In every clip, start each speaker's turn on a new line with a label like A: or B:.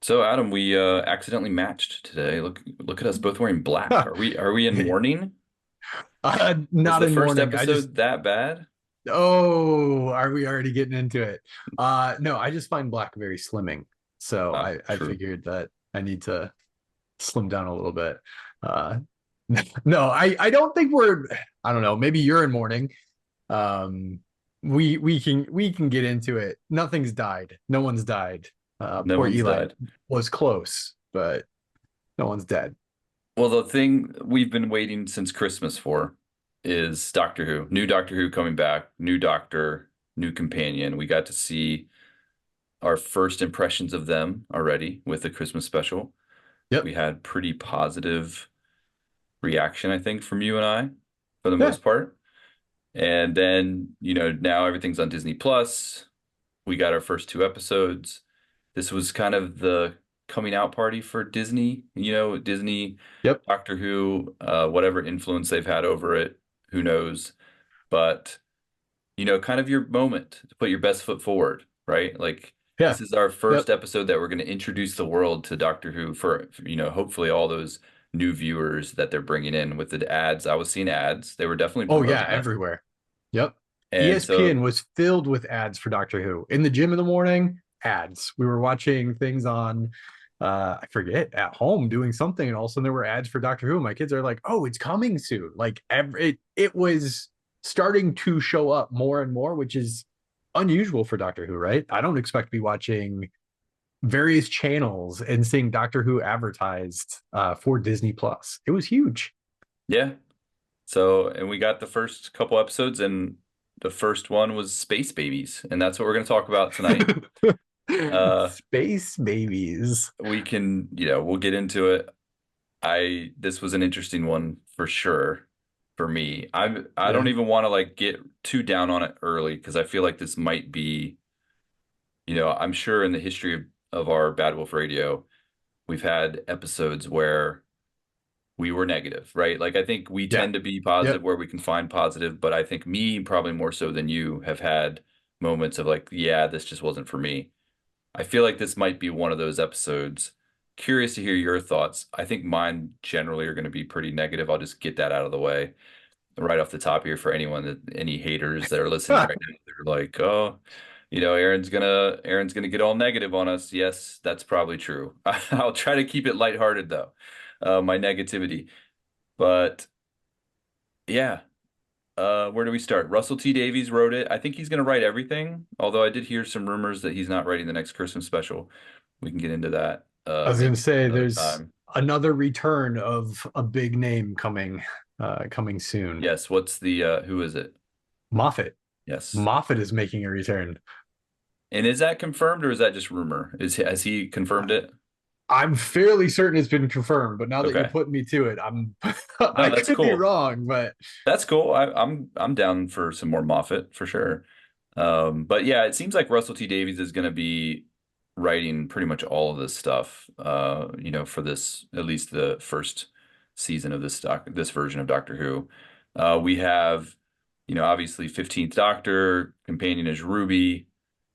A: So Adam, we accidentally matched today. Look at us both wearing black. Are we in mourning? Was
B: Not
A: the
B: in
A: first
B: mourning. I just,
A: episode that bad?
B: oh, are we already getting into it? No, I just find black very slimming. So I
A: True.
B: figured that I need to slim down a little bit. Uh, no, I don't think I don't know, maybe you're in mourning. Um, we can get into it. Nothing's died. No one's died.
A: No
B: Poor
A: one's
B: Eli
A: died.
B: was close, but no one's dead.
A: Well, the thing we've been waiting since Christmas for is Doctor Who. New Doctor Who coming back, new Doctor, new companion. We got to see our first impressions of them already with the Christmas special.
B: Yep.
A: We had pretty positive reaction, I think, from you and I, for the
B: Yeah.
A: most part. And then, now everything's on Disney Plus. We got our first two episodes. This was kind of the coming out party for Disney, Disney,
B: Yep.
A: Doctor Who, whatever influence they've had over it, who knows? But, kind of your moment to put your best foot forward, right? Like
B: Yeah.
A: this is our first
B: Yep.
A: episode that we're going to introduce the world to Doctor Who for, hopefully all those new viewers that they're bringing in with the ads. I was seeing ads. They were definitely
B: Oh yeah,
A: promoting it.
B: everywhere. Yep.
A: And
B: ESPN
A: so
B: was filled with ads for Doctor Who. In the gym in the morning, ads. We were watching things on I forget, at home doing something, and all of a sudden there were ads for Doctor Who. My kids are like, "Oh, it's coming soon." Like it was starting to show up more and more, which is unusual for Doctor Who, right? I don't expect to be watching various channels and seeing Doctor Who advertised for Disney Plus. It was huge.
A: yeah. So, and we got the first couple episodes, and the first one was Space Babies, and that's what we're going to talk about tonight. Uh,
B: Space babies.
A: we'll get into it. This was an interesting one for sure for me. I don't
B: Yeah.
A: even want to like get too down on it early because I feel like this might be, I'm sure in the history of our Bad Wolf Radio, we've had episodes where we were negative, right? Like I think we
B: Yeah.
A: tend to be positive
B: Yep.
A: where we can find positive, but I think me probably more so than you have had moments of like, yeah, this just wasn't for me. I feel like this might be one of those episodes. Curious to hear your thoughts. I think mine generally are going to be pretty negative. I'll just get that out of the way right off the top here for any haters that are listening right now. They're like, oh, Aaron's gonna get all negative on us. Yes, that's probably true. I'll try to keep it lighthearted though, my negativity. But yeah, where do we start? Russell T Davies wrote it. I think he's going to write everything, although I did hear some rumors that he's not writing the next Christmas special. We can get into that
B: I was gonna
A: maybe
B: say
A: another
B: there's
A: time.
B: another return of a big name coming soon.
A: Yes, what's the who is it?
B: Moffat.
A: Yes.
B: Moffat is making a return.
A: And is that confirmed or is that just rumor? Has he confirmed it?
B: I'm fairly certain it's been confirmed, but now that you're
A: Okay.
B: putting me to it, I'm
A: No,
B: I
A: that's
B: could be
A: cool.
B: wrong, but
A: That's cool. I'm down for some more Moffat for sure. But yeah, it seems like Russell T Davies is going to be writing pretty much all of this stuff. For this at least the first season of this version of Doctor Who. We have, obviously 15th Doctor, companion is Ruby,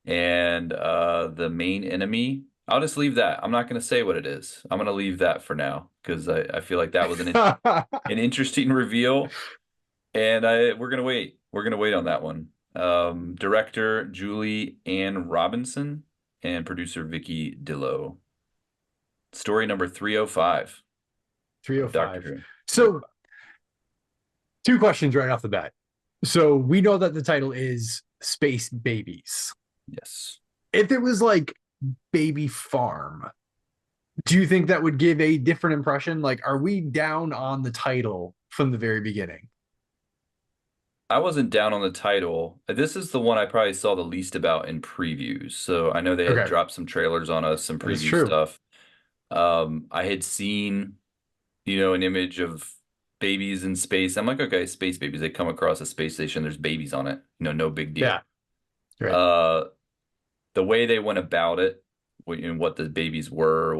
A: and the main enemy. I'll just leave that. I'm not going to say what it is. I'm going to leave that for now because I feel like that was an interesting reveal. And we're gonna wait. We're gonna wait on that one. Director Julie Ann Robinson and producer Vicky Dillo. Story number 305 of Doctor
B: 305.
A: Who.
B: So
A: 305.
B: two questions right off the bat. So we know that the title is Space Babies.
A: Yes.
B: If it was like Baby Farm, do you think that would give a different impression? Like, are we down on the title from the very beginning?
A: I wasn't down on the title. This is the one I probably saw the least about in previews. So I know they had
B: Okay,
A: dropped some trailers on us, some
B: that is
A: preview
B: true.
A: stuff. I had seen, an image of babies in space. I'm like, okay, space babies. They come across a space station, there's babies on it. No big
B: Yeah,
A: deal.
B: right.
A: Uh, the way they went about it, what the babies were,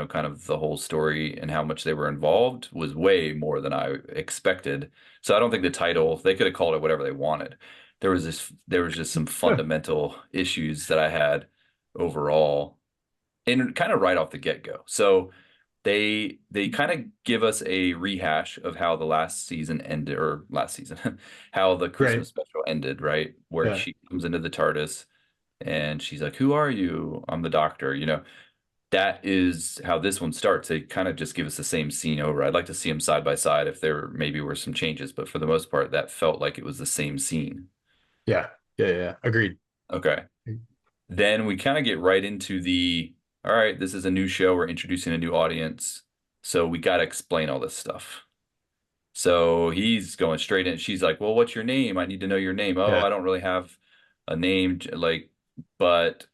A: kind of the whole story and how much they were involved was way more than I expected. So I don't think the title, they could have called it whatever they wanted. There was just some fundamental issues that I had overall. and kind of right off the get-go. So they kind of give us a rehash of how the last season ended, or last season, how the
B: Right.
A: Christmas special ended, right? Where
B: Yeah.
A: she comes into the TARDIS and she's like, "Who are you? I'm the doctor." That is how this one starts. They kind of just give us the same scene over. I'd like to see them side by side if there maybe were some changes, but for the most part, that felt like it was the same scene.
B: Yeah. Yeah. Yeah. Agreed.
A: Okay. Then we kind of get right into all right, this is a new show. We're introducing a new audience. So we got to explain all this stuff. So he's going straight in. She's like, "Well, what's your name? I need to know your name." "Oh, I
B: Yeah.
A: don't really have a name, like, but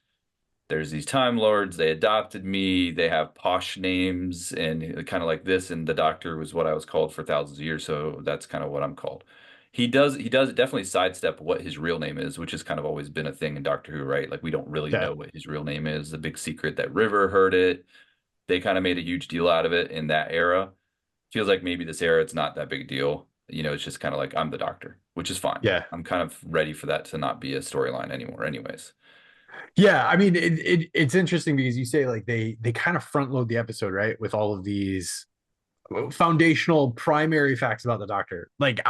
A: there's these Time Lords. They adopted me. They have posh names and kind of like this. And the Doctor was what I was called for thousands of years, so that's kind of what I'm called." He does definitely sidestep what his real name is, which has kind of always been a thing in Doctor Who, right? Like we don't really
B: Yeah.
A: know what his real name is. The big secret that River heard it. They kind of made a huge deal out of it in that era. Feels like maybe this era it's not that big a deal. It's just kind of like I'm the Doctor, which is fine.
B: Yeah.
A: I'm kind of ready for that to not be a storyline anymore, anyways.
B: Yeah. I mean, it's interesting because you say like they kind of front load the episode, right? With all of these foundational primary facts about the Doctor. Like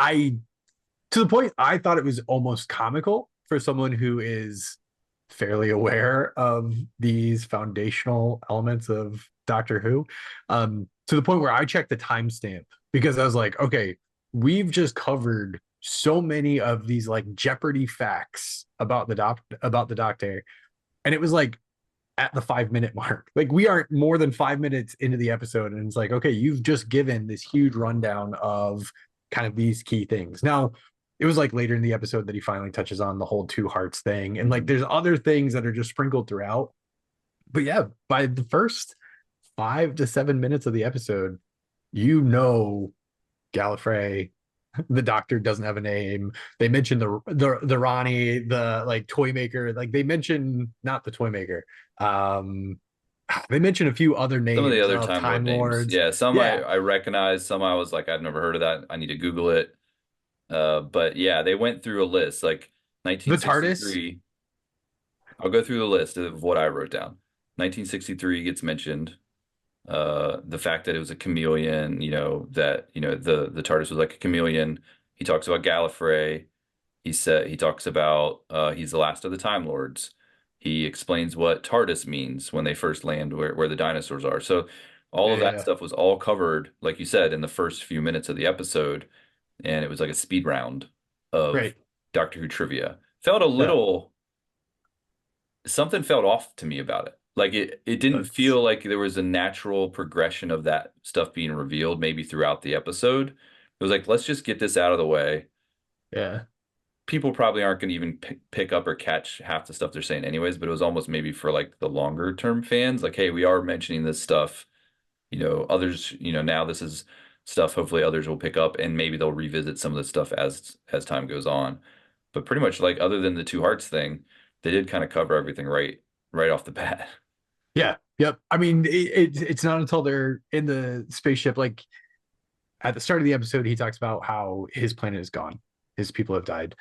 B: to the point I thought it was almost comical for someone who is fairly aware of these foundational elements of Doctor Who. To the point where I checked the timestamp because I was like, okay, we've just covered so many of these like Jeopardy facts about the Doctor, and it was like at the 5 minute mark. Like we aren't more than 5 minutes into the episode, and it's like, okay, you've just given this huge rundown of kind of these key things. Now, it was like later in the episode that he finally touches on the whole two hearts thing, and like
A: Mhm.
B: there's other things that are just sprinkled throughout. But yeah, by the first 5 to 7 minutes of the episode, you know Gallifrey, the Doctor doesn't have a name. They mention the Ronnie, the like toy maker. Like they mention not the toy maker. Um, they mention a few other
A: Some of the
B: names
A: other
B: of
A: Time Lord
B: Time
A: names.
B: Lords.
A: Yeah, some I,
B: Yeah,
A: I recognize, some I was like, I've never heard of that. I need to Google it. But yeah, they went through a list like
B: the TARDIS.
A: 1963. I'll go through the list of what I wrote down. 1963 gets mentioned. The fact that it was a chameleon, that the TARDIS was like a chameleon. He talks about Gallifrey. He talks about he's the last of the Time Lords. He explains what TARDIS means when they first land where the dinosaurs are. So all
B: Yeah,
A: of that
B: yeah,
A: stuff was all covered, like you said, in the first few minutes of the episode, and it was like a speed round of
B: right.
A: Doctor Who trivia. Felt a
B: Yeah,
A: little something felt off to me about it. Like it didn't
B: that's
A: feel like there was a natural progression of that stuff being revealed maybe throughout the episode. It was like, let's just get this out of the way.
B: yeah,
A: People probably aren't going to even pick up or catch half the stuff they're saying anyways, but it was almost maybe for like the longer term fans, like, hey, we are mentioning this stuff, others, now this is stuff hopefully others will pick up and maybe they'll revisit some of the stuff as time goes on. But pretty much like other than the two hearts thing, they did kind of cover everything right off the bat.
B: yeah, yep. I mean, it's not until they're in the spaceship, like at the start of the episode, he talks about how his planet is gone, his people have died.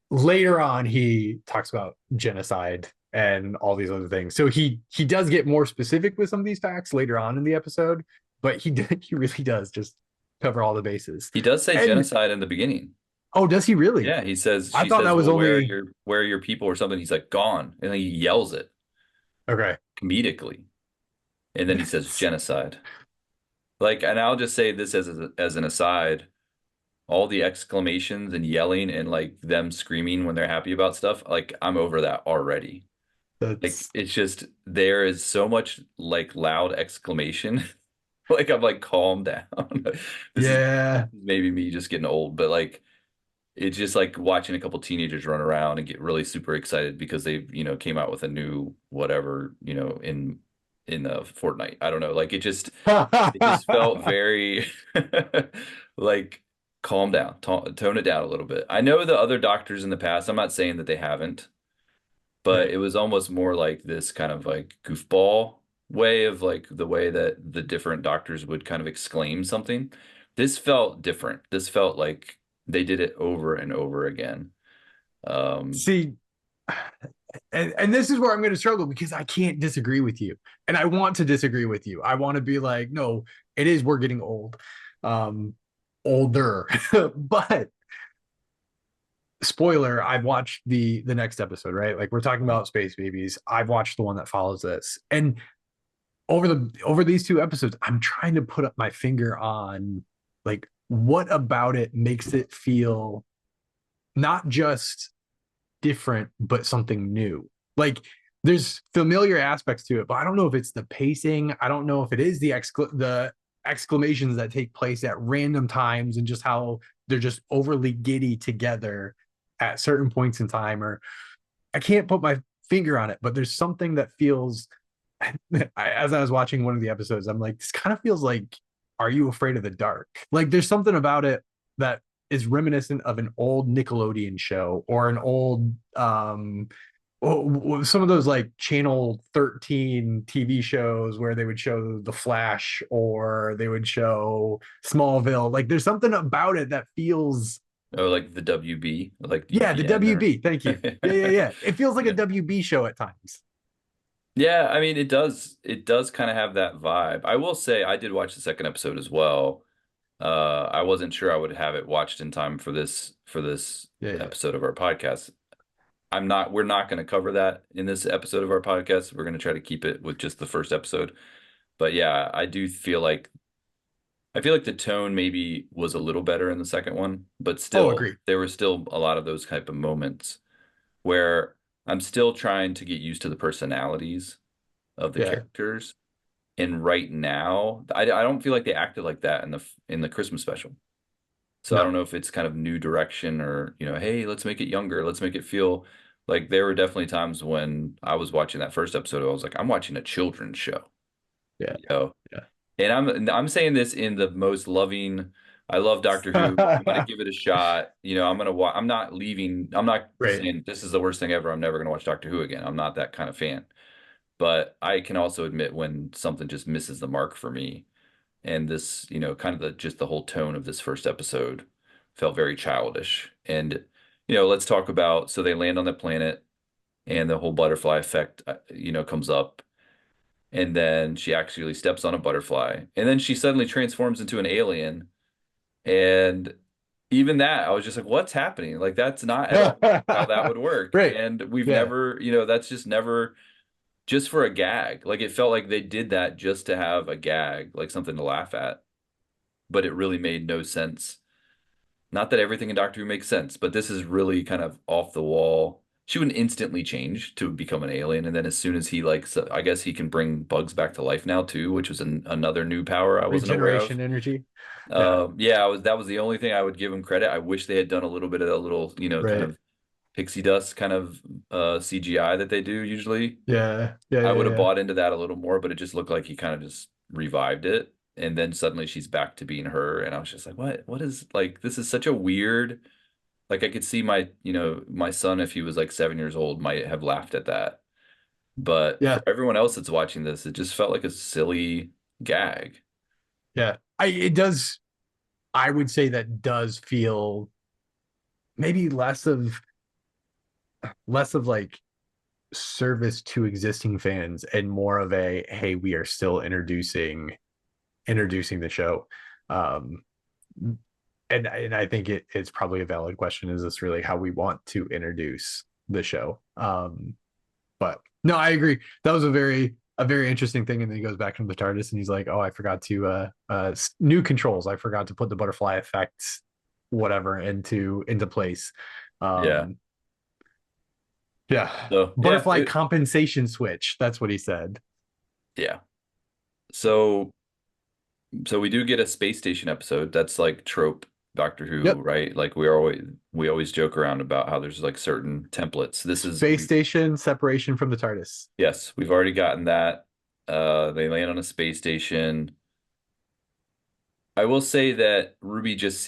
B: Later on, he talks about genocide and all these other things. So he does get more specific with some of these facts later on in the episode, but he really does just cover all the bases.
A: He does say
B: And
A: genocide in the beginning.
B: oh, does he really?
A: Yeah, he says
B: I
A: she
B: thought
A: says,
B: that was
A: "Well,
B: only
A: where are your people?" or something. He's like, "Gone," and then he yells it
B: okay.
A: comedically, and then he says genocide. Like, and I'll just say this as an aside, all the exclamations and yelling and like them screaming when they're happy about stuff, like I'm over that already. Like
B: That's
A: it's just there is so much like loud exclamation. Like I'm like calm down. This is
B: yeah.
A: maybe me just getting old, but like it's just like watching a couple teenagers run around and get really super excited because they, came out with a new whatever, in Fortnite. I don't know. Like it just felt very like calm down, tone it down a little bit. I know the other doctors in the past, I'm not saying that they haven't, but
B: Right.
A: it was almost more like this kind of like goofball way of like the way that the different doctors would kind of exclaim something. This felt different. This felt like they did it over and over again. Um,
B: See, and this is where I'm going to struggle because I can't disagree with you, and I want to disagree with you. I want to be like, no, it is, we're getting old, um, older, but spoiler, I've watched the next episode, right? Like we're talking about space babies. I've watched the one that follows this, and over these two episodes, I'm trying to put up my finger on like what about it makes it feel not just different, but something new. Like there's familiar aspects to it, but I don't know if it's the pacing. I don't know if it is the exclamations that take place at random times and just how they're just overly giddy together at certain points in time. Or I can't put my finger on it, but there's something that feels. As I was watching one of the episodes, I'm like, this kind of feels like Are You Afraid of the Dark? Like there's something about it that is reminiscent of an old Nickelodeon show or an old some of those like Channel 13 TV shows where they would show The Flash or they would show Smallville. Like there's something about it that feels,
A: Oh, like the WB, like
B: yeah, the
A: UPN or
B: WB. Thank you. Yeah, yeah, yeah. It feels like a
A: yeah.
B: WB show at times.
A: Yeah, I mean it does kind of have that vibe. I will say I did watch the second episode as well. I wasn't sure I would have it watched in time for this
B: Yeah, yeah.
A: episode of our podcast. We're not going to cover that in this episode of our podcast. We're going to try to keep it with just the first episode. But yeah, I feel like the tone maybe was a little better in the second one, but
B: Oh,
A: still
B: agree.
A: there were still a lot of those type of moments where I'm still trying to get used to the personalities of the
B: Yeah.
A: characters. And right now, I don't feel like they acted like that in the Christmas special. So I don't
B: No.
A: know if it's kind of new direction or, hey, let's make it younger. Let's make it feel like there were definitely times when I was watching that first episode, I was like, I'm watching a children's show,
B: Yeah.
A: you know.
B: Yeah.
A: And I'm saying this in the most loving. I love Doctor Who. I'm gonna give it a shot. I'm gonna watch. I'm not leaving. I'm not
B: Right.
A: saying this is the worst thing ever. I'm never gonna watch Doctor Who again. I'm not that kind of fan. But I can also admit when something just misses the mark for me. And this, kind of just the whole tone of this first episode felt very childish. And, let's talk about, so they land on the planet and the whole butterfly effect, comes up. And then she actually steps on a butterfly. And then she suddenly transforms into an alien. And even that, I was just like, what's happening? Like, that's not at all how that would work.
B: Right.
A: And we've
B: Yeah.
A: never, that's just never just for a gag. Like, it felt like they did that just to have a gag, like something to laugh at, but it really made no sense. Not that everything in Doctor Who makes sense, but this is really kind of off the wall. She would instantly change to become an alien, and then as soon as he like, so I guess he can bring bugs back to life now too, which was another new power I wasn't aware of.
B: Regeneration energy. Yeah.
A: Yeah, that was the only thing I would give him credit. I wish they had done a little bit of a little, kind
B: Right.
A: of pixie dust kind of CGI that they do usually.
B: Yeah. Yeah.
A: I
B: Yeah.
A: would have
B: Yeah.
A: bought into that a little more, but it just looked like he kind of just revived it. And then suddenly she's back to being her. And I was just like, what is like, this is such a weird, like I could see my son, if he was like 7 years old, might have laughed at that. But for
B: Yeah.
A: everyone else that's watching this, it just felt like a silly gag.
B: Yeah. It does. I would say that does feel maybe less of like service to existing fans and more of a, hey, we are still introducing the show. Um, and I think it's probably a valid question. Is this really how we want to introduce the show? But no, I agree. That was a very interesting thing. And then he goes back into the TARDIS and he's like, "Oh, I forgot to new controls. I forgot to put the butterfly effects, whatever, into place."
A: Yeah.
B: Um, yeah,
A: So yeah,
B: butterfly compensation switch. That's what he said.
A: yeah. So we do get a space station episode. That's like trope Doctor Who,
B: Yep.
A: right? Like we always joke around about how there's like certain templates. This is
B: Space station separation from the TARDIS.
A: yes, we've already gotten that. They land on a space station. I will say that Ruby just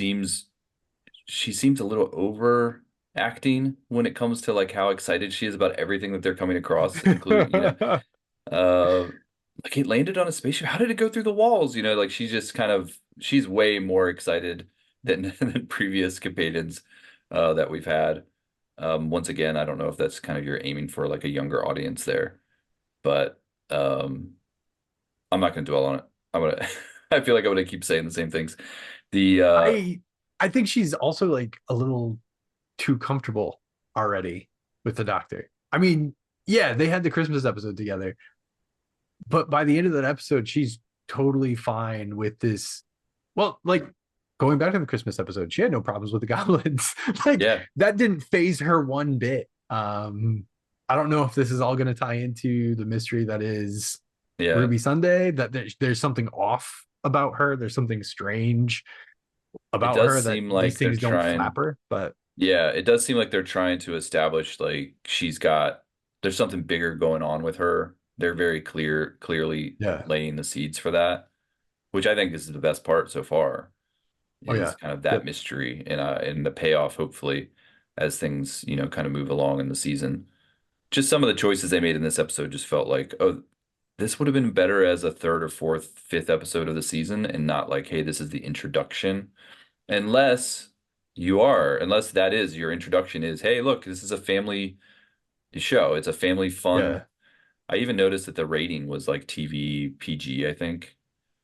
A: she seems a little overacting when it comes to like how excited she is about everything that they're coming across, including, uh like it landed on a spaceship. How did it go through the walls? Like she's way more excited than than previous companions that we've had. Once again, I don't know if that's kind of you're aiming for like a younger audience there, but um, I'm not going to dwell on it. I'm gonna. I feel like I'm gonna keep saying the same things. The
B: I I think she's also like a little too comfortable already with the doctor. I mean, yeah, they had the Christmas episode together, but by the end of that episode, she's totally fine with this. Well, like going back to the Christmas episode, she had no problems with the goblins. Like
A: yeah,
B: that didn't phase her one bit. I don't know if this is all going to tie into the mystery that is
A: yeah,
B: Ruby Sunday, that there's something off about her. There's something strange
A: it
B: about
A: does
B: her that
A: seem
B: these
A: like they're
B: things don't
A: trying.
B: flap her. But
A: Yeah, it does seem like they're trying to establish like there's something bigger going on with her. They're very clearly
B: yeah.
A: laying the seeds for that, which I think is the best part so far,
B: Oh
A: is
B: yeah.
A: kind of that
B: Yep.
A: mystery and the payoff, hopefully, as things, kind of move along in the season. Just some of the choices they made in this episode just felt like, oh, this would have been better as a third or fourth, fifth episode of the season, and not like, hey, this is the introduction. Unless unless that is your introduction is, hey, look, this is a family show. It's a family fun.
B: Yeah.
A: I even noticed that the rating was like TV PG, I think,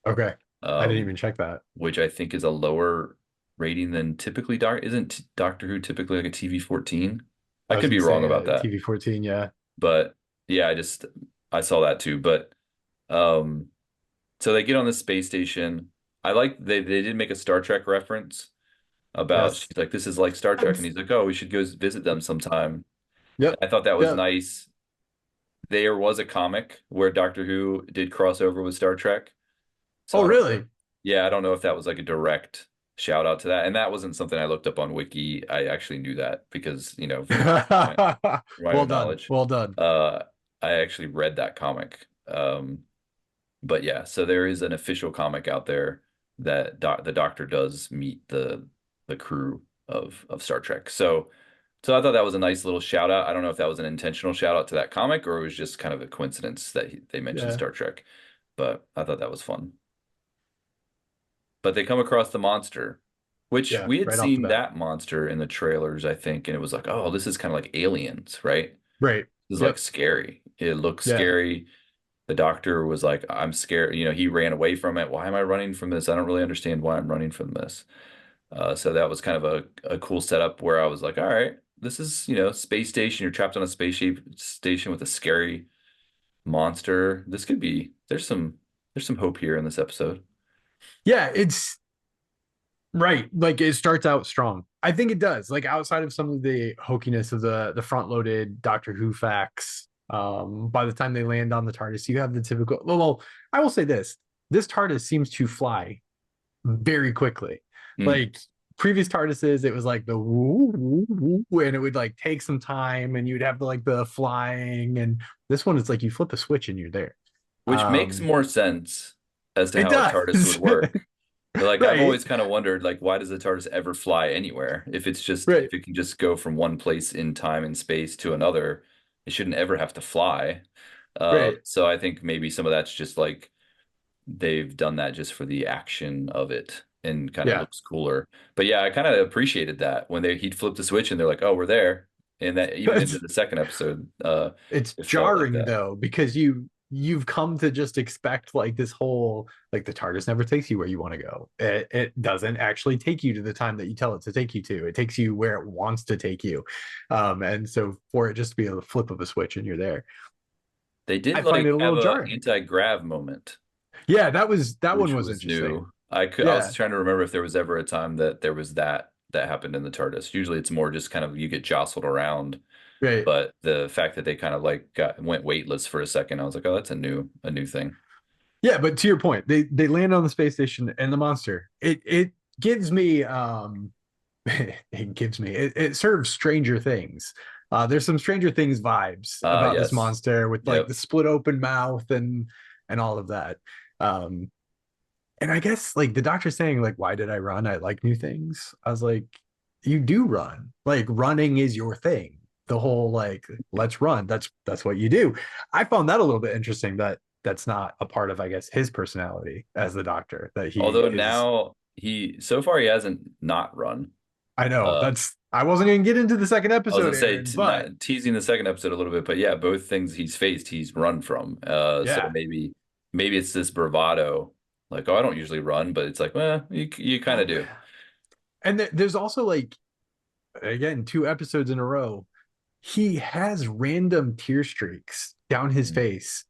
B: Okay. I didn't
A: um,
B: even check that.
A: which I think is a lower rating than typically isn't Doctor Who typically like a TV 14? I
B: I was
A: could be
B: gonna
A: wrong
B: say
A: about that,
B: TV 14. Yeah.
A: but yeah, I saw that too. But um, so they get on the space station. I like they did make a Star Trek reference about
B: Yes.
A: she's like, this is like Star Trek, and he's like, oh, we should go visit them sometime.
B: Yep.
A: I thought that was
B: Yep.
A: nice. There was a comic where Doctor Who did cross over with Star Trek. So
B: Oh,
A: I don't know.
B: really?
A: Yeah, I don't know if that was like a direct shout out to that. And that wasn't something I looked up on Wiki. I actually knew that because, for my
B: Well
A: own
B: done.
A: knowledge.
B: Well done.
A: Uh, I actually read that comic. But yeah, so there is an official comic out there that the Doctor does meet the crew of Star Trek. So I thought that was a nice little shout out. I don't know if that was an intentional shout out to that comic or it was just kind of a coincidence that they mentioned
B: Yeah.
A: Star Trek, but I thought that was fun. But they come across the monster, which
B: Yeah.
A: we had
B: Right off the
A: seen
B: bat.
A: that monster in the trailers, I think, and it was like, oh, this is kind of like aliens, right?
B: Right.
A: This is like
B: Yep.
A: scary. It looks
B: Yeah.
A: scary. The doctor was like, I'm scared. He ran away from it. Why am I running from this? I don't really understand why I'm running from this. So that was kind of a cool setup where I was like, all right, this is, space station. You're trapped on a spaceship station with a scary monster. This could be, there's some hope here in this episode.
B: Yeah. It's right. Like it starts out strong. I think it does. Like outside of some of the hokiness of the front loaded Doctor Who facts, by the time they land on the TARDIS, you have the typical. Well, I will say this: this TARDIS seems to fly very quickly.
A: Mm.
B: Like previous TARDISes, it was like the woo, woo, woo, and it would like take some time, and you'd have the flying. And this one, it's like you flip a switch and you're there.
A: Which makes
B: Um,
A: more sense as to
B: it
A: how a TARDIS would
B: does,
A: work. Like I've
B: right?
A: always kind of wondered, like, why does the TARDIS ever fly anywhere?
B: Right.
A: If it can just go from one place in time and space to another, it shouldn't ever have to fly.
B: Right.
A: So I think maybe some of that's just like they've done that just for the action of it and kind of
B: Yeah.
A: looks cooler. But yeah, I kind of appreciated that when he'd flip the switch and they're like, oh, we're there. And that even into the second episode,
B: It's
A: it felt like
B: jarring
A: that.
B: though because you've come to just expect like this whole like the TARDIS never takes you where you want to go. It doesn't actually take you to the time that you tell it to take you to. It takes you where it wants to take you. And so for it just to be a flip of a switch and you're there,
A: They did
B: I find it
A: like
B: a
A: have
B: little
A: a
B: jarring.
A: anti-grav moment,
B: Yeah, that one
A: which
B: was
A: was
B: interesting.
A: new. I was
B: Yeah,
A: trying to remember if there was ever a time that there was that happened in the TARDIS. Usually it's more just kind of you get jostled around,
B: right.
A: but the fact that they kind of like went weightless for a second, I was like, oh, that's a new thing.
B: Yeah, but to your point, they land on the space station and the monster. It gives me it gives me it serves Stranger Things. There's some Stranger Things vibes about this
A: Yes.
B: monster with like
A: Yep.
B: the split open mouth and all of that. Um, and I guess like the doctor saying like, "Why did I run? I like new things." I was like, "You do run. Like running is your thing. The whole like let's run. That's what you do." I found that a little bit interesting that that's not a part of I guess his personality as the doctor that he
A: Although
B: is.
A: now so far he hasn't not run.
B: I know
A: Uh,
B: that's I wasn't gonna get into the second
A: I was gonna
B: episode,
A: say
B: Aaron, but
A: not teasing the second episode a little bit, but yeah, both things he's faced, he's run from. So
B: yeah.
A: maybe it's this bravado, like, oh, I don't usually run, but it's like, well, you kind of
B: Well,
A: do.
B: and there's also like again 2 episodes in a row. He has random tear streaks down his
A: Mhm.
B: face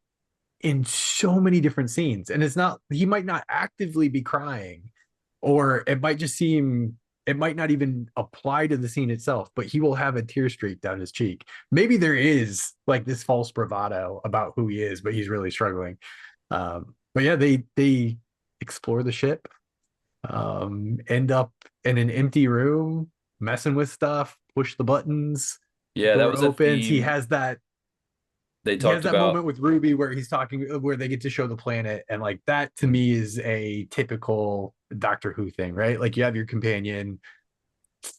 B: in so many different scenes, and it's not he might not actively be crying, or it might just seem it might not even apply to the scene itself, but he will have a tear streak down his cheek. Maybe there is like this false bravado about who he is, but he's really struggling. But yeah, they explore the ship, end up in an empty room, messing with stuff, push the buttons,
A: Yeah, that
B: door
A: was a
B: opens.
A: theme they
B: He has
A: talked
B: that
A: about.
B: moment with Ruby where he's talking, where they get to show the planet, and like that to
A: Mhm.
B: me is a typical Doctor Who thing, right? Like you have your companion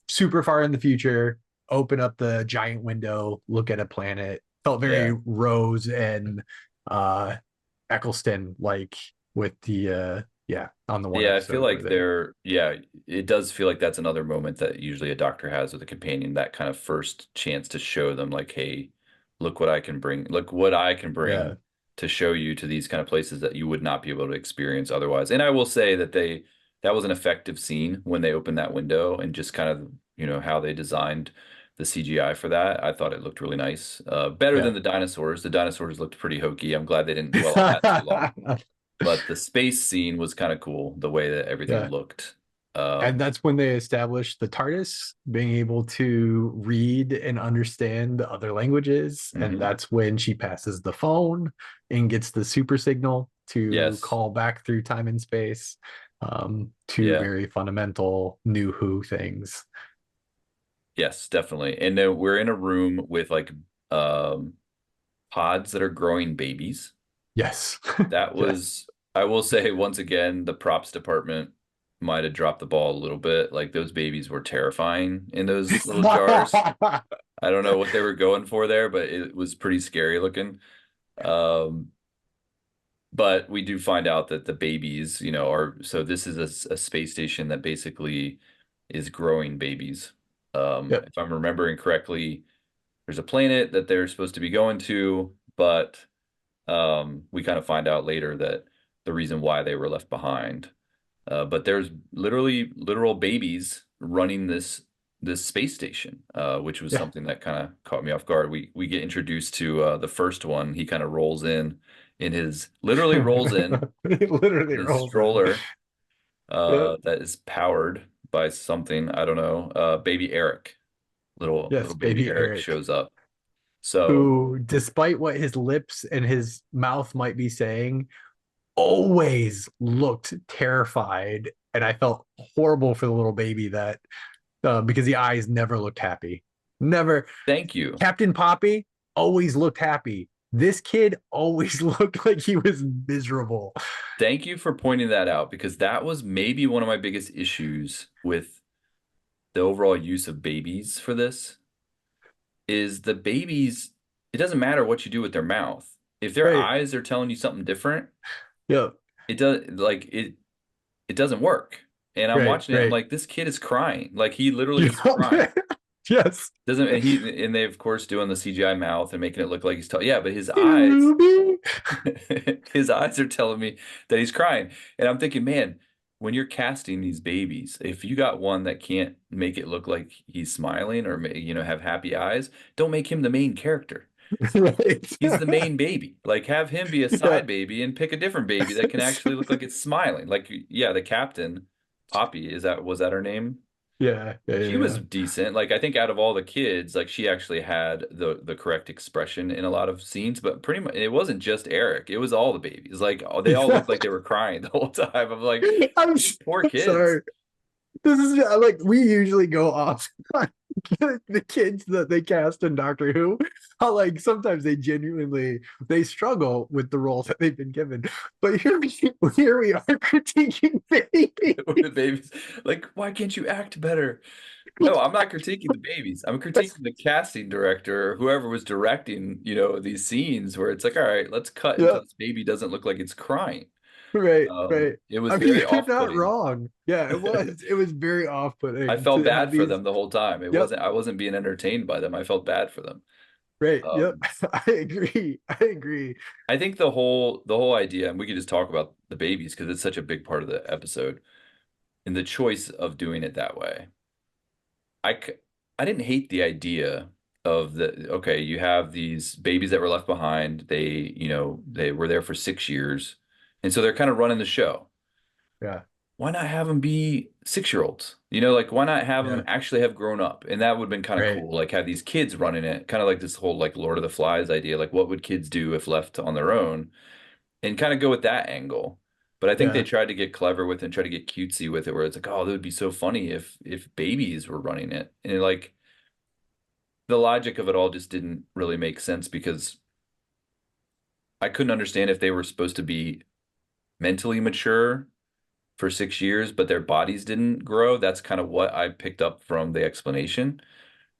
B: super far in the future, open up the giant window, look at a planet. Felt very
A: Yeah.
B: Rose and uh Eccleston like with the yeah, on the one
A: Yeah, I feel
B: episode where
A: like
B: they
A: yeah, it does feel like that's another moment that usually a doctor has with a companion, that kind of first chance to show them like, hey, look what I can bring, look what I can
B: yeah,
A: bring to show you to these kind of places that you would not be able to experience otherwise. And I will say that that was an effective scene when they opened that window and just kind of, how they designed the CGI for that. I thought it looked really nice. Better than
B: yeah.
A: the dinosaurs. The dinosaurs looked pretty hokey. I'm glad they didn't dwell on that too long. But the space scene was kind of cool, the way that everything
B: Yeah.
A: looked.
B: And
A: Um,
B: that's when they established the TARDIS being able to read and understand other languages. And
A: mhm.
B: that's when she passes the phone and gets the super signal to
A: Yes.
B: call back through time and space. Two
A: Yeah.
B: very fundamental new Who things.
A: Yes, definitely. And then we're in a room with like um pods that are growing babies.
B: Yes.
A: That
B: Yes.
A: was, I will say once again, the props department might have dropped the ball a little bit. Like those babies were terrifying in those little jars. I don't know what they were going for there, but it was pretty scary looking. Um, But we do find out that the babies, are so this is a space station that basically is growing babies.
B: Yep.
A: If I'm remembering correctly, there's a planet that they're supposed to be going to, but we kind of find out later that the reason why they were left behind. But there's literally literal babies running this space station, which was
B: Yeah.
A: something that kind of caught me off guard. We get introduced to the first one. He kind of rolls in his literally rolls in
B: He literally
A: his
B: rolls in.
A: stroller
B: Yep.
A: that is powered by something. I don't know. Baby Eric, little
B: Yes,
A: baby
B: baby
A: Eric
B: Eric,
A: shows up. So
B: who, despite what his lips and his mouth might be saying, always looked terrified. And I felt horrible for the little baby that because the eyes never looked happy. Never.
A: thank you.
B: Captain Poppy always looked happy. This kid always looked like he was miserable.
A: Thank you for pointing that out because that was maybe one of my biggest issues with the overall use of babies for this is the babies, it doesn't matter what you do with their mouth. If their
B: Right.
A: eyes are telling you something different,
B: Yeah.
A: it does like it doesn't work. And I'm
B: Right.
A: watching it, I'm
B: Right.
A: like, this kid is crying. Like he literally is crying.
B: Yeah. Yes.
A: Doesn't and they of course doing the CGI mouth and making it look like he's yeah, but his eyes
B: Ruby.
A: his eyes are telling me that he's crying. And I'm thinking, man, when you're casting these babies, if you got one that can't make it look like he's smiling or have happy eyes, don't make him the main character.
B: Right.
A: He's the main baby. Like have him be a
B: Yeah.
A: side baby and pick a different baby that can actually look like it's smiling. Like yeah, the captain, Poppy, was that her name?
B: Yeah. Yeah.
A: She was
B: Yeah.
A: decent. Like I think out of all the kids, like she actually had the correct expression in a lot of scenes, but pretty much it wasn't just Eric. It was all the babies. Like they all
B: Yeah.
A: looked like they were crying the whole time. I'm like,
B: I'm
A: poor kids.
B: sorry. This is like we usually go off on the kids that they cast in Doctor Who. How like sometimes they genuinely they struggle with the roles that they've been given. But here we are critiquing
A: The
B: babies.
A: babies, like, why can't you act better? No, I'm not critiquing the babies. I'm critiquing the casting director, whoever was directing, these scenes where it's like, all right, let's cut
B: Yeah,
A: until this baby doesn't look like it's crying.
B: right, right.
A: It was
B: I mean,
A: very
B: you're not
A: off-putting.
B: wrong. Yeah, it was. It was very
A: I
B: off-putting
A: felt
B: to have
A: bad for
B: these.
A: them the whole time.
B: Yep,
A: I wasn't being entertained by them. I felt bad for them.
B: right. Yep.
A: Um,
B: I agree. I agree.
A: I think the whole idea, and we could just talk about the babies because it's such a big part of the episode, and the choice of doing it that way. I c- I didn't hate the idea of okay, you have these babies that were left behind. They were there for 6 years, and so they're kind of running the show.
B: Yeah,
A: Why not have them be 6-year-olds? Like why not have them
B: yeah,
A: actually have grown up? And that would have been kind of
B: right.
A: cool. Like have these kids running it, kind of like this whole like Lord of the Flies idea. Like what would kids do if left on their own? And kind of go with that angle. But I think they
B: Yeah,
A: tried to get clever with it and try to get cutesy with it, where it's like, oh, that would be so funny if babies were running it. And like the logic of it all just didn't really make sense because I couldn't understand if they were supposed to be mentally mature for 6 years, but their bodies didn't grow. That's kind of what I picked up from the explanation.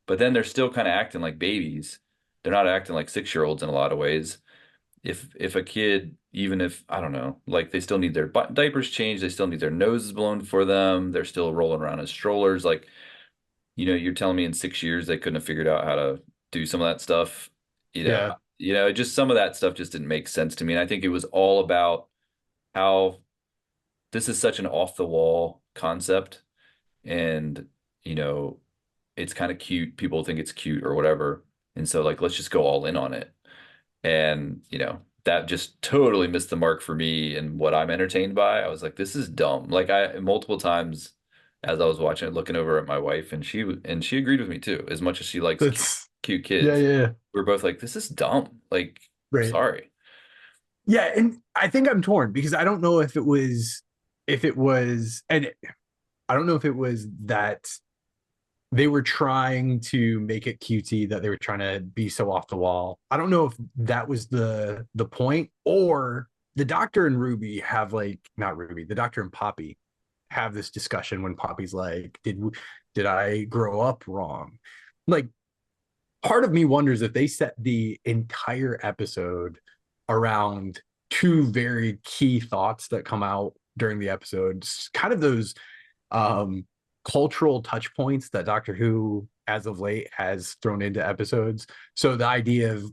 A: But then they're still kind of acting like babies. They're not acting like 6-year-olds in a lot of ways. If a kid, even if I don't know, like they still need their diapers changed, they still need their noses blown for them, they're still rolling around in strollers. Like, you're telling me in 6 years they couldn't have figured out how to do some of that stuff.
B: yeah.
A: Just some of that stuff just didn't make sense to me. And I think it was all about how this is such an off the wall concept, and you know, it's kind of cute. People think it's cute or whatever, and so like let's just go all in on it. And, that just totally missed the mark for me and what I'm entertained by. I was like, this is dumb. Like I multiple times as I was watching it, looking over at my wife, and she agreed with me too. As much as she likes cute,
B: That's
A: cute
B: yeah,
A: kids,
B: yeah, yeah.
A: we are both like, this is dumb. Like,
B: Right.
A: sorry.
B: Yeah, and I think I'm torn because I don't know if it was, and I don't know if it was that they were trying to make it cutesy, that they were trying to be so off the wall. I don't know if that was the point, or the doctor and Ruby have like, not Ruby, the doctor and Poppy have this discussion when Poppy's like, did I grow up wrong? Like, part of me wonders if they set the entire episode around two very key thoughts that come out during the episode, kind of those um cultural touch points that Doctor Who as of late has thrown into episodes. So the idea of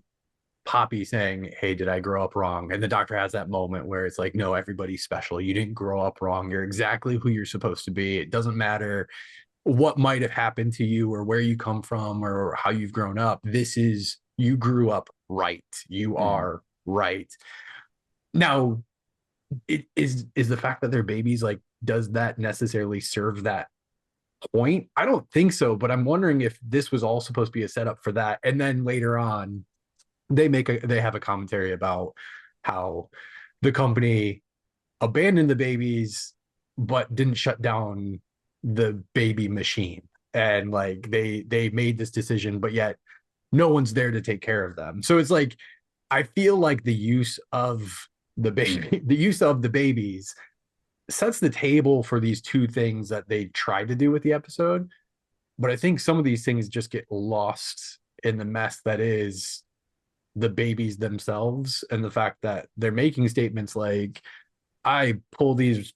B: Poppy saying, hey, did I grow up wrong? And the doctor has that moment where it's like, no, everybody's special. You didn't grow up wrong. You're exactly who you're supposed to be. It doesn't matter what might have happened to you or where you come from or how you've grown up. This is, you grew up right. You
A: Mhm.
B: are right. Now, it is the fact that they're babies, like, does that necessarily serve that point? I don't think so, but I'm wondering if this was all supposed to be a setup for that. And then later on, they have a commentary about how the company abandoned the babies but didn't shut down the baby machine, and like they made this decision but yet no one's there to take care of them. So it's like, I feel like the use of the
A: Mm.
B: baby the use of the babies sets the table for these two things that they tried to do with the episode. But I think some of these things just get lost in the mess that is the babies themselves, and the fact that they're making statements like, I pull these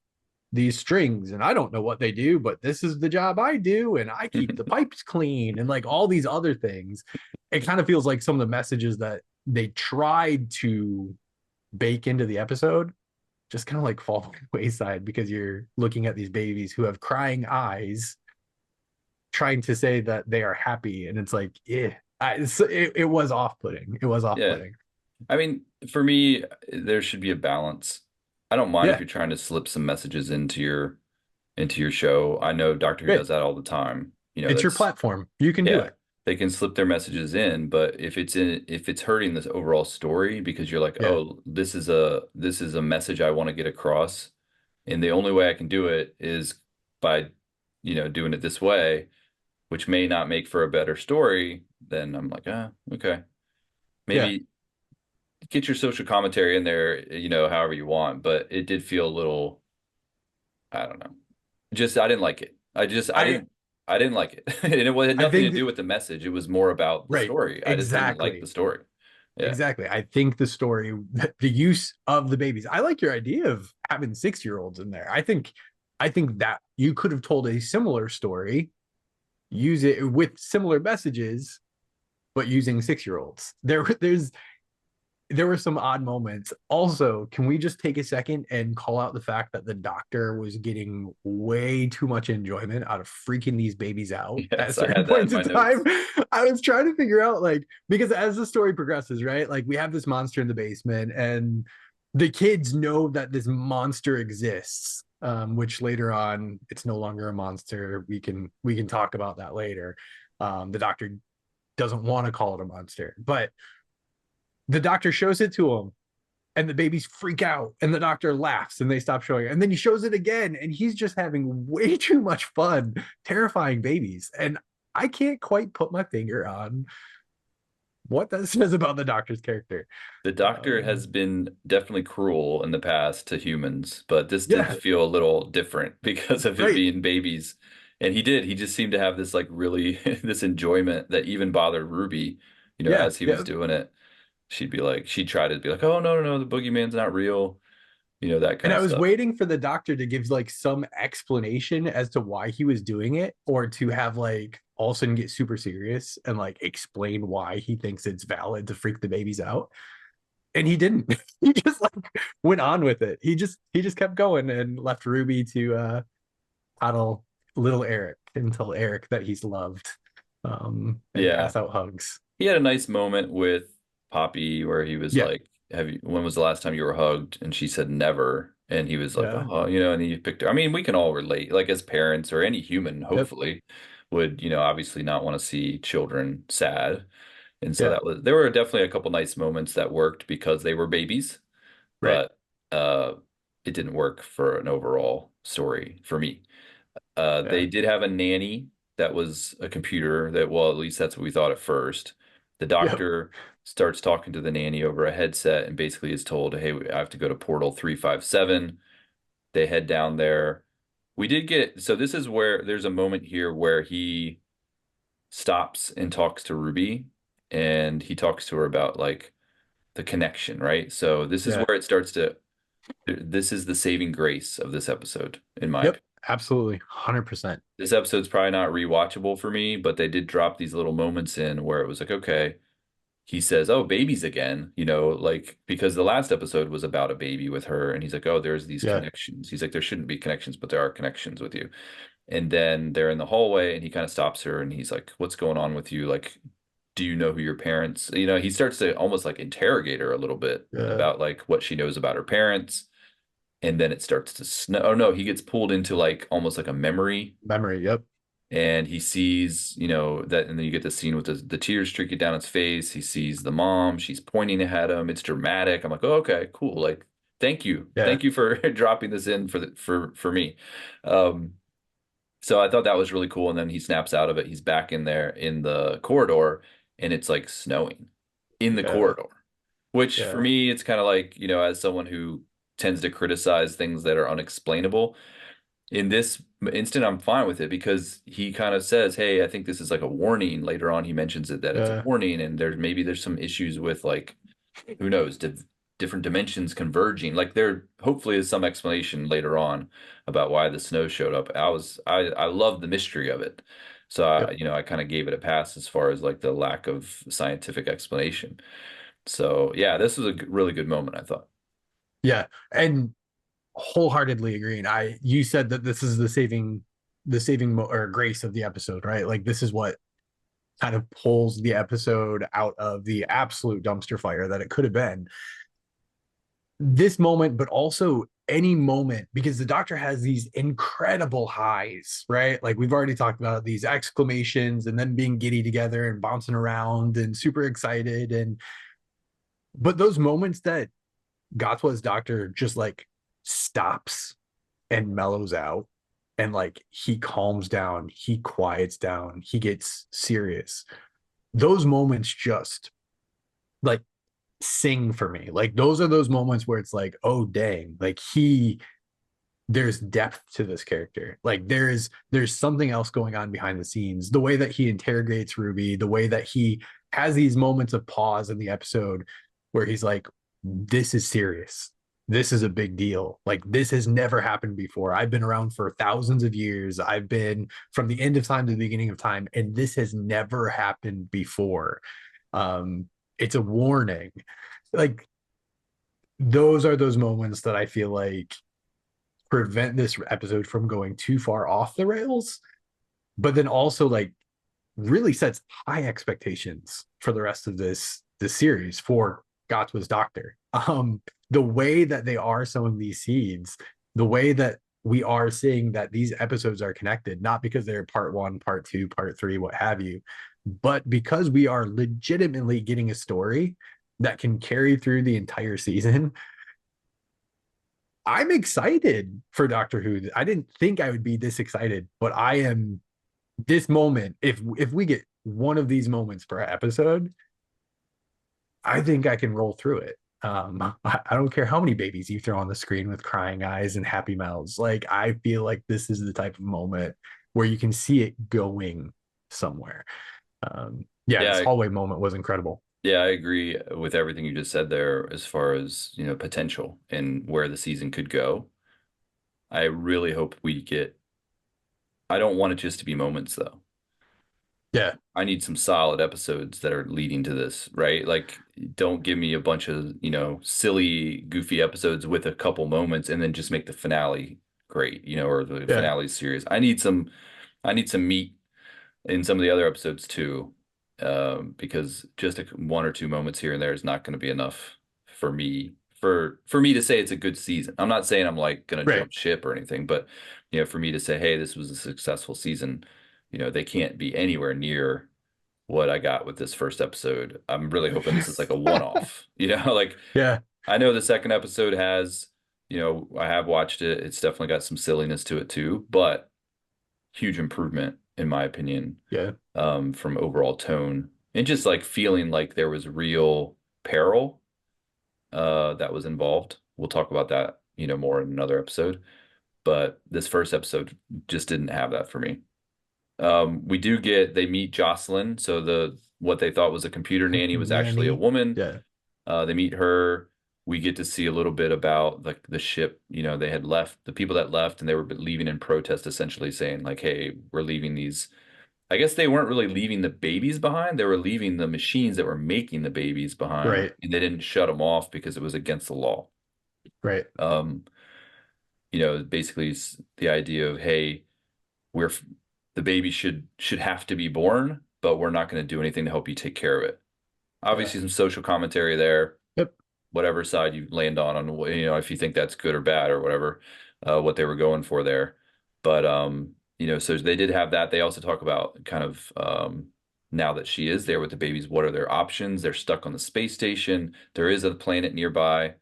B: strings and I don't know what they do, but this is the job I do, and I keep the pipes clean, and like all these other things. It kind of feels like some of the messages that they tried to bake into the episode just kind of like fall by the wayside because you're looking at these babies who have crying eyes trying to say that they are happy, and it's like, yeah, it was off-putting. It was
A: Yeah.
B: off-putting.
A: I mean, for me, there should be a balance. I don't mind if
B: Yeah,
A: you're trying to slip some messages into your show. I know Doctor Who
B: great.
A: does that all the time.
B: It's your
A: That's
B: platform. You can do
A: Yeah,
B: it.
A: they can slip their messages in, but if it's hurting this overall story because you're like,
B: Yeah,
A: oh, this is a message I want to get across, and the only way I can do it is by, doing it this way, which may not make for a better story, then I'm like, okay.
B: yeah.
A: Maybe get your social commentary in there, however you want, but it did feel a little, I don't know. Just I didn't like it. I
B: I
A: didn't I didn't like it. And had
B: I
A: nothing to
B: think
A: do with the message. It was more about the
B: right,
A: story. I just didn't like the
B: exactly.
A: story. Yeah.
B: Exactly. I think the story, the use of the babies. I like your idea of having 6-year-olds in there. I think that you could have told a similar story, use it with similar messages, but using 6-year-olds. There were some odd moments. Also, can we just take a second and call out the fact that the doctor was getting way too much enjoyment out of freaking these babies out at
A: Yes, I
B: certain
A: had that in
B: points in
A: my
B: time?
A: notes.
B: I was trying to figure out, like, because as the story progresses, right? Like, we have this monster in the basement, and the kids know that this monster exists. Which later on, it's no longer a monster. We can talk about that later. The doctor doesn't want to call it a monster, but the doctor shows it to him, and the babies freak out, and the doctor laughs and they stop showing it, and then he shows it again, and he's just having way too much fun terrifying babies. And I can't quite put my finger on what that says about the doctor's character.
A: The doctor has
B: um
A: been definitely cruel in the past to humans, but this did
B: yeah,
A: feel a little different because of it
B: right,
A: being babies. And he just seemed to have this like really this enjoyment that even bothered Ruby,
B: yeah,
A: as he was
B: yeah.
A: doing it. She'd try to be like, oh, no, no, no, the boogeyman's not real, that
B: And
A: kind
B: I
A: of
B: was
A: stuff.
B: waiting for the doctor to give like some explanation as to why he was doing it, or to have like all of a sudden get super serious and like explain why he thinks it's valid to freak the babies out. And he didn't. He just like went on with it. He just kept going and left Ruby to coddle little Eric and tell Eric that he's loved, and
A: Yeah.
B: pass out hugs.
A: He had a nice moment with Poppy where he was
B: Yeah,
A: like, when was the last time you were hugged? And she said never. And he was like,
B: yeah,
A: oh, and he picked her. I mean, we can all relate, like as parents or any human,
B: yep,
A: hopefully, would, obviously not want to see children sad. And so
B: yeah,
A: there were definitely a couple nice moments that worked because they were babies,
B: right,
A: but it didn't work for an overall story for me.
B: yeah,
A: They did have a nanny that was a computer that, well, at least that's what we thought at first. The
B: yep,
A: doctor starts talking to the nanny over a headset and basically is told, hey, I have to go to portal 357. They head down there. So this is where there's a moment here where he stops and talks to Ruby, and he talks to her about like the connection, right? So this is
B: yeah,
A: where this is the saving grace of this episode, in my
B: yep,
A: opinion.
B: absolutely, 100%.
A: This episode's probably not rewatchable for me, but they did drop these little moments in where it was like, okay, he says, "Oh, babies again," like because the last episode was about a baby with her, and he's like, "Oh, there's these
B: Yeah,
A: connections." He's like, "There shouldn't be connections, but there are connections with you." And then they're in the hallway, and he kind of stops her, and he's like, "What's going on with you? Like, do you know who your parents?" He starts to almost like interrogate her a little bit
B: yeah,
A: about like what she knows about her parents, and then it starts to snow. Oh no, he gets pulled into like almost like a memory,
B: memory, yep,
A: and he sees, that, and then you get the scene with the tears streaking down his face. He sees the mom, she's pointing at him. It's dramatic. I'm like, oh, okay, cool. Like,
B: yeah,
A: thank you for dropping this in for me. Um, so I thought that was really cool. And then he snaps out of it. He's back in there in the corridor, and it's like snowing in the
B: yeah,
A: corridor, which for
B: yeah,
A: me, it's kind of like, as someone who tends to criticize things that are unexplainable, in this instant, I'm fine with it because he kind of says, "Hey, I think this is like a warning." Later on, he mentions it that it's a
B: yeah,
A: warning, and there's some issues with like who knows, different dimensions converging. Like there hopefully is some explanation later on about why the snow showed up. I love the mystery of it, so
B: yep,
A: I kind of gave it a pass as far as like the lack of scientific explanation. So yeah, this was a really good moment, I thought.
B: yeah. And wholeheartedly agreeing. You said that this is or grace of the episode, right? Like, this is what kind of pulls the episode out of the absolute dumpster fire that it could have been. This moment, but also any moment, because the doctor has these incredible highs, right? Like, we've already talked about these exclamations and then being giddy together and bouncing around and super excited. But those moments that Gatwa's doctor just like stops and mellows out, and like he calms down, he quiets down, he gets serious. Those moments just like sing for me. Like, those are those moments where it's like, oh dang, like there's depth to this character. Like there's something else going on behind the scenes. The way that he interrogates Ruby, the way that he has these moments of pause in the episode where he's like, this is serious. This is a big deal. Like this has never happened before. I've been around for thousands of years. I've been from the end of time to the beginning of time, and this has never happened before. It's a warning. Like those are those moments that I feel like prevent this episode from going too far off the rails, but then also like really sets high expectations for the rest of this series for Gatwa's Doctor. The way that they are sowing these seeds, the way that we are seeing that these episodes are connected, not because they're part one, part two, part three, what have you, but because we are legitimately getting a story that can carry through the entire season. I'm excited for Doctor Who. I didn't think I would be this excited, but I am. This moment, if we get one of these moments per episode, I think I can roll through it. I don't care how many babies you throw on the screen with crying eyes and happy mouths. Like I feel like this is the type of moment where you can see it going somewhere. Yeah, this
A: Yeah,
B: hallway moment was incredible.
A: yeah, I agree with everything you just said there as far as, potential and where the season could go. I really hope we get, I don't want it just to be moments though.
B: Yeah,
A: I need some solid episodes that are leading to this, right? Like, don't give me a bunch of, silly, goofy episodes with a couple moments and then just make the finale great, or the
B: yeah,
A: finale serious. I need some meat in some of the other episodes too, because just one or two moments here and there is not going to be enough for me for me to say it's a good season. I'm not saying I'm like going to
B: right.
A: jump ship or anything, but for me to say, hey, this was a successful season, they can't be anywhere near what I got with this first episode. I'm really hoping this is like a one-off. Like
B: Yeah,
A: I know the second episode has, I have watched it. It's definitely got some silliness to it too, but huge improvement in my opinion,
B: yeah,
A: from overall tone and just like feeling like there was real peril that was involved. We'll talk about that, more in another episode. But this first episode just didn't have that for me. We do get they meet Jocelyn, so the what they thought was a computer nanny was actually a
B: nanny.
A: woman.
B: Yeah,
A: They meet her. We get to see a little bit about the ship. They had left the people that left, and they were leaving in protest, essentially saying like, "Hey, we're leaving these." I guess they weren't really leaving the babies behind. They were leaving the machines that were making the babies behind,
B: right,
A: and they didn't shut them off because it was against the law.
B: right.
A: Um, basically it's the idea of, hey, we're the baby should have to be born, but we're not going to do anything to help you take care of it.
B: Yeah,
A: Obviously, some social commentary there,
B: yep,
A: whatever side you land on, if you think that's good or bad or whatever, what they were going for there. But so they did have that. They also talk about kind of now that she is there with the babies, what are their options? They're stuck on the space station. There is a planet nearby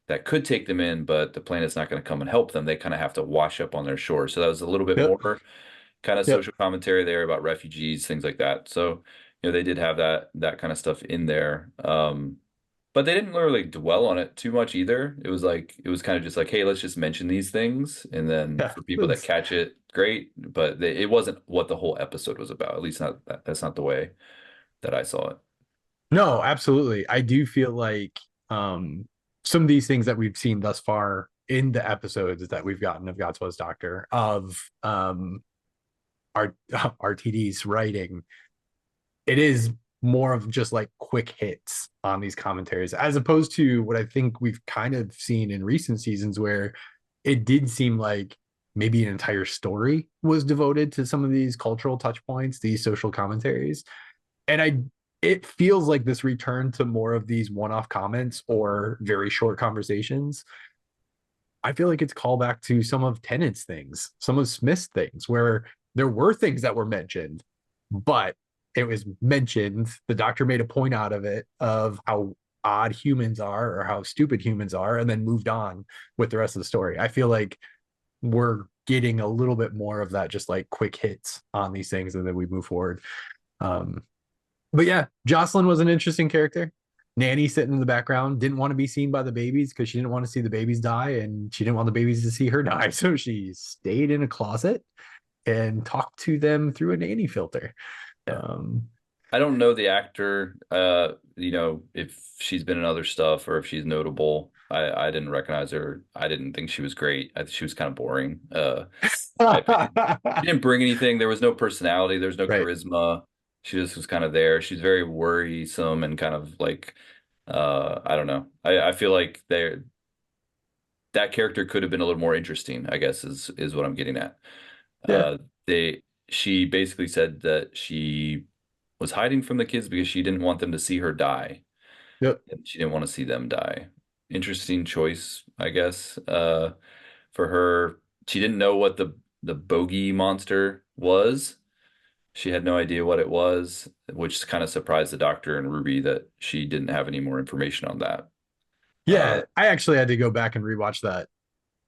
A: that could take them in, but the planet's not going to come and help them. They kind of have to wash up on their shore. So that was a little bit
B: yep,
A: more kind of
B: yep.
A: social commentary there about refugees, things like that. So, they did have that kind of stuff in there. But they didn't really dwell on it too much either. It was kind of just like, hey, let's just mention these things, and then
B: Yeah,
A: for people that catch it, great. But it wasn't what the whole episode was about. At least not that's not the way that I saw it.
B: no, absolutely. I do feel like some of these things that we've seen thus far in the episodes that we've gotten of Godswell's Doctor, of our RTD's writing, it is more of just like quick hits on these commentaries, as opposed to what I think we've kind of seen in recent seasons where it did seem like maybe an entire story was devoted to some of these cultural touch points, these social commentaries. And it feels like this return to more of these one-off comments or very short conversations. I feel like it's callback to some of Tennant's things, some of Smith's things, where there were things that were mentioned, but it was mentioned. The doctor made a point out of it of how odd humans are or how stupid humans are, and then moved on with the rest of the story. I feel like we're getting a little bit more of that, just like quick hits on these things, and then we move forward. Um, but yeah, Jocelyn was an interesting character. Nanny sitting in the background didn't want to be seen by the babies because she didn't want to see the babies die, and she didn't want the babies to see her die. So she stayed in a closet and talked to them through a nanny filter.
A: Yeah.
B: Um,
A: I don't know the actor, if she's been in other stuff or if she's notable. I didn't recognize her. I didn't think she was great. She was kind of boring, my opinion. She didn't bring anything. There was no personality. There was no
B: right.
A: charisma. She just was kind of there. She's very worrisome and kind of like, I don't know. I feel like that character could have been a little more interesting, I guess is what I'm getting at.
B: Yeah.
A: Uh, she basically said that she was hiding from the kids because she didn't want them to see her die,
B: Yep.
A: and she didn't want to see them die. Interesting choice, I guess. For her, she didn't know what the bogey monster was. She had no idea what it was, which kind of surprised the doctor and Ruby that she didn't have any more information on that.
B: Yeah. I actually had to go back and rewatch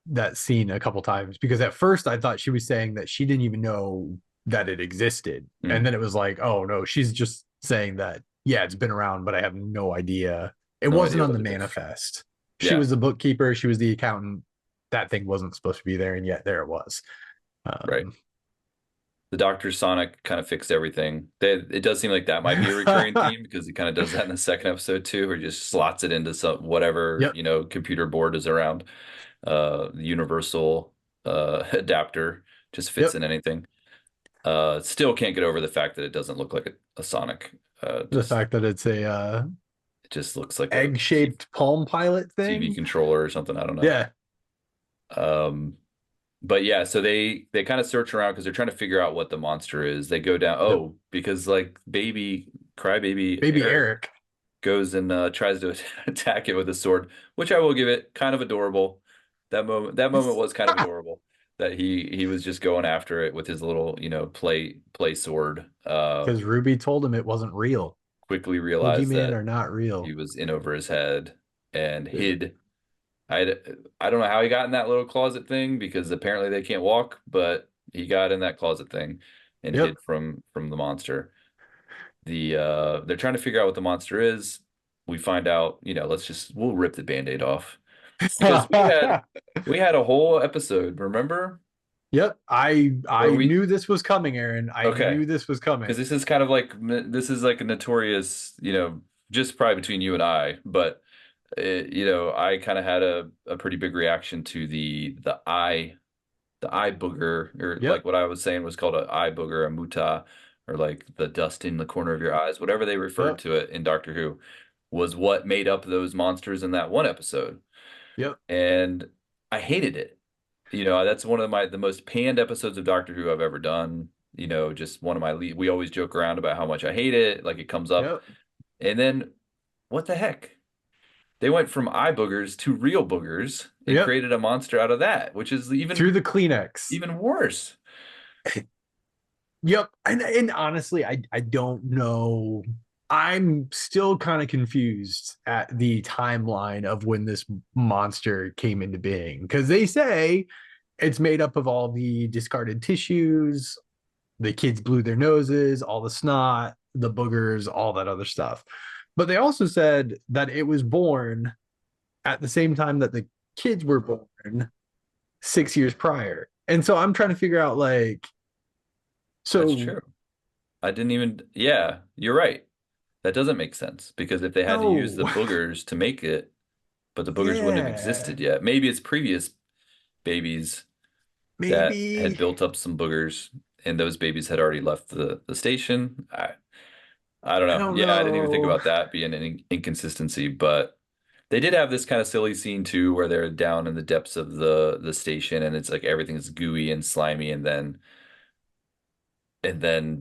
B: that scene a couple times because at first I thought she was saying that she didn't even know that it existed. And
A: Hmm,
B: then it was like, oh no, she's just saying that, yeah, it's been around, but I have no idea. It
A: no
B: wasn't
A: idea
B: on the
A: what it is.
B: manifest. She
A: Yeah,
B: was the bookkeeper, she was the accountant. That thing wasn't supposed to be there, and yet there it was.
A: right.
B: Um,
A: The Doctor Sonic kind of fixed everything. It does seem like that might be a recurring theme because he kind of does that in the second episode too, where he just slots it into some whatever,
B: yep,
A: computer board is around. The universal adapter just fits
B: yep.
A: in anything. Still can't get over the fact that it doesn't look like a Sonic.
B: The
A: Just
B: fact that it's a
A: it just looks like a
B: egg-shaped Palm Pilot
A: TV
B: thing.
A: controller or something. I don't know.
B: Yeah,
A: Um, but yeah, so they kind of search around because they're trying to figure out what the monster is. They go down,
B: yep.
A: because like baby crybaby
B: Baby
A: Eric
B: Eric.
A: goes and tries to attack it with a sword, which I will give it kind of adorable. That moment was kind of adorable that he was just going after it with his little, play sword.
B: Because Ruby told him it wasn't real.
A: Quickly realized
B: Boogeyman
A: that
B: are not
A: he
B: real.
A: was in over his head and
B: Yeah.
A: hid. I I don't know how he got in that little closet thing because apparently they can't walk, but he got in that closet thing and
B: Yep.
A: hid from the monster. They're trying to figure out what the monster is. We find out, we'll rip the Band-Aid off because we had a whole episode, remember?
B: Yep. I
A: Where we
B: knew this was coming, Aaron. I
A: okay,
B: knew this was
A: because
B: coming.
A: this is like a notorious, just probably between you and I, but I kind of had a pretty big reaction to the eye booger, or like
B: Yep.
A: what I was saying was called an eye booger, a muta, or like the dust in the corner of your eyes, whatever they referred
B: Yep.
A: to it in Doctor Who, was what made up those monsters in that one episode.
B: Yep.
A: And I hated it. That's one of the most panned episodes of Doctor Who I've ever done. Just one of my we always joke around about how much I hate it, like it comes up.
B: Yep.
A: And then what the heck? They went from eye boogers to real boogers and
B: Yep.
A: created a monster out of that, which is
B: Through
A: even
B: the Kleenex.
A: even worse.
B: Yep. And honestly, I don't know. I'm still kind of confused at the timeline of when this monster came into being because they say it's made up of all the discarded tissues, the kids blew their noses, all the snot, the boogers, all that other stuff. But they also said that it was born at the same time that the kids were born 6 years prior. And so I'm trying to figure out like,
A: That's
B: so
A: true. I didn't even, yeah, you're right. That doesn't make sense because if they had to use the
B: no,
A: boogers to make it, but the boogers wouldn't have
B: yeah,
A: existed yet. Maybe it's previous babies that had
B: maybe.
A: built up some boogers and those babies had already left the station. I don't
B: I
A: know.
B: don't
A: Yeah, I didn't even think
B: know.
A: about that being an inconsistency, but they did have this kind of silly scene too where they're down in the depths of the station and it's like everything's gooey and slimy and then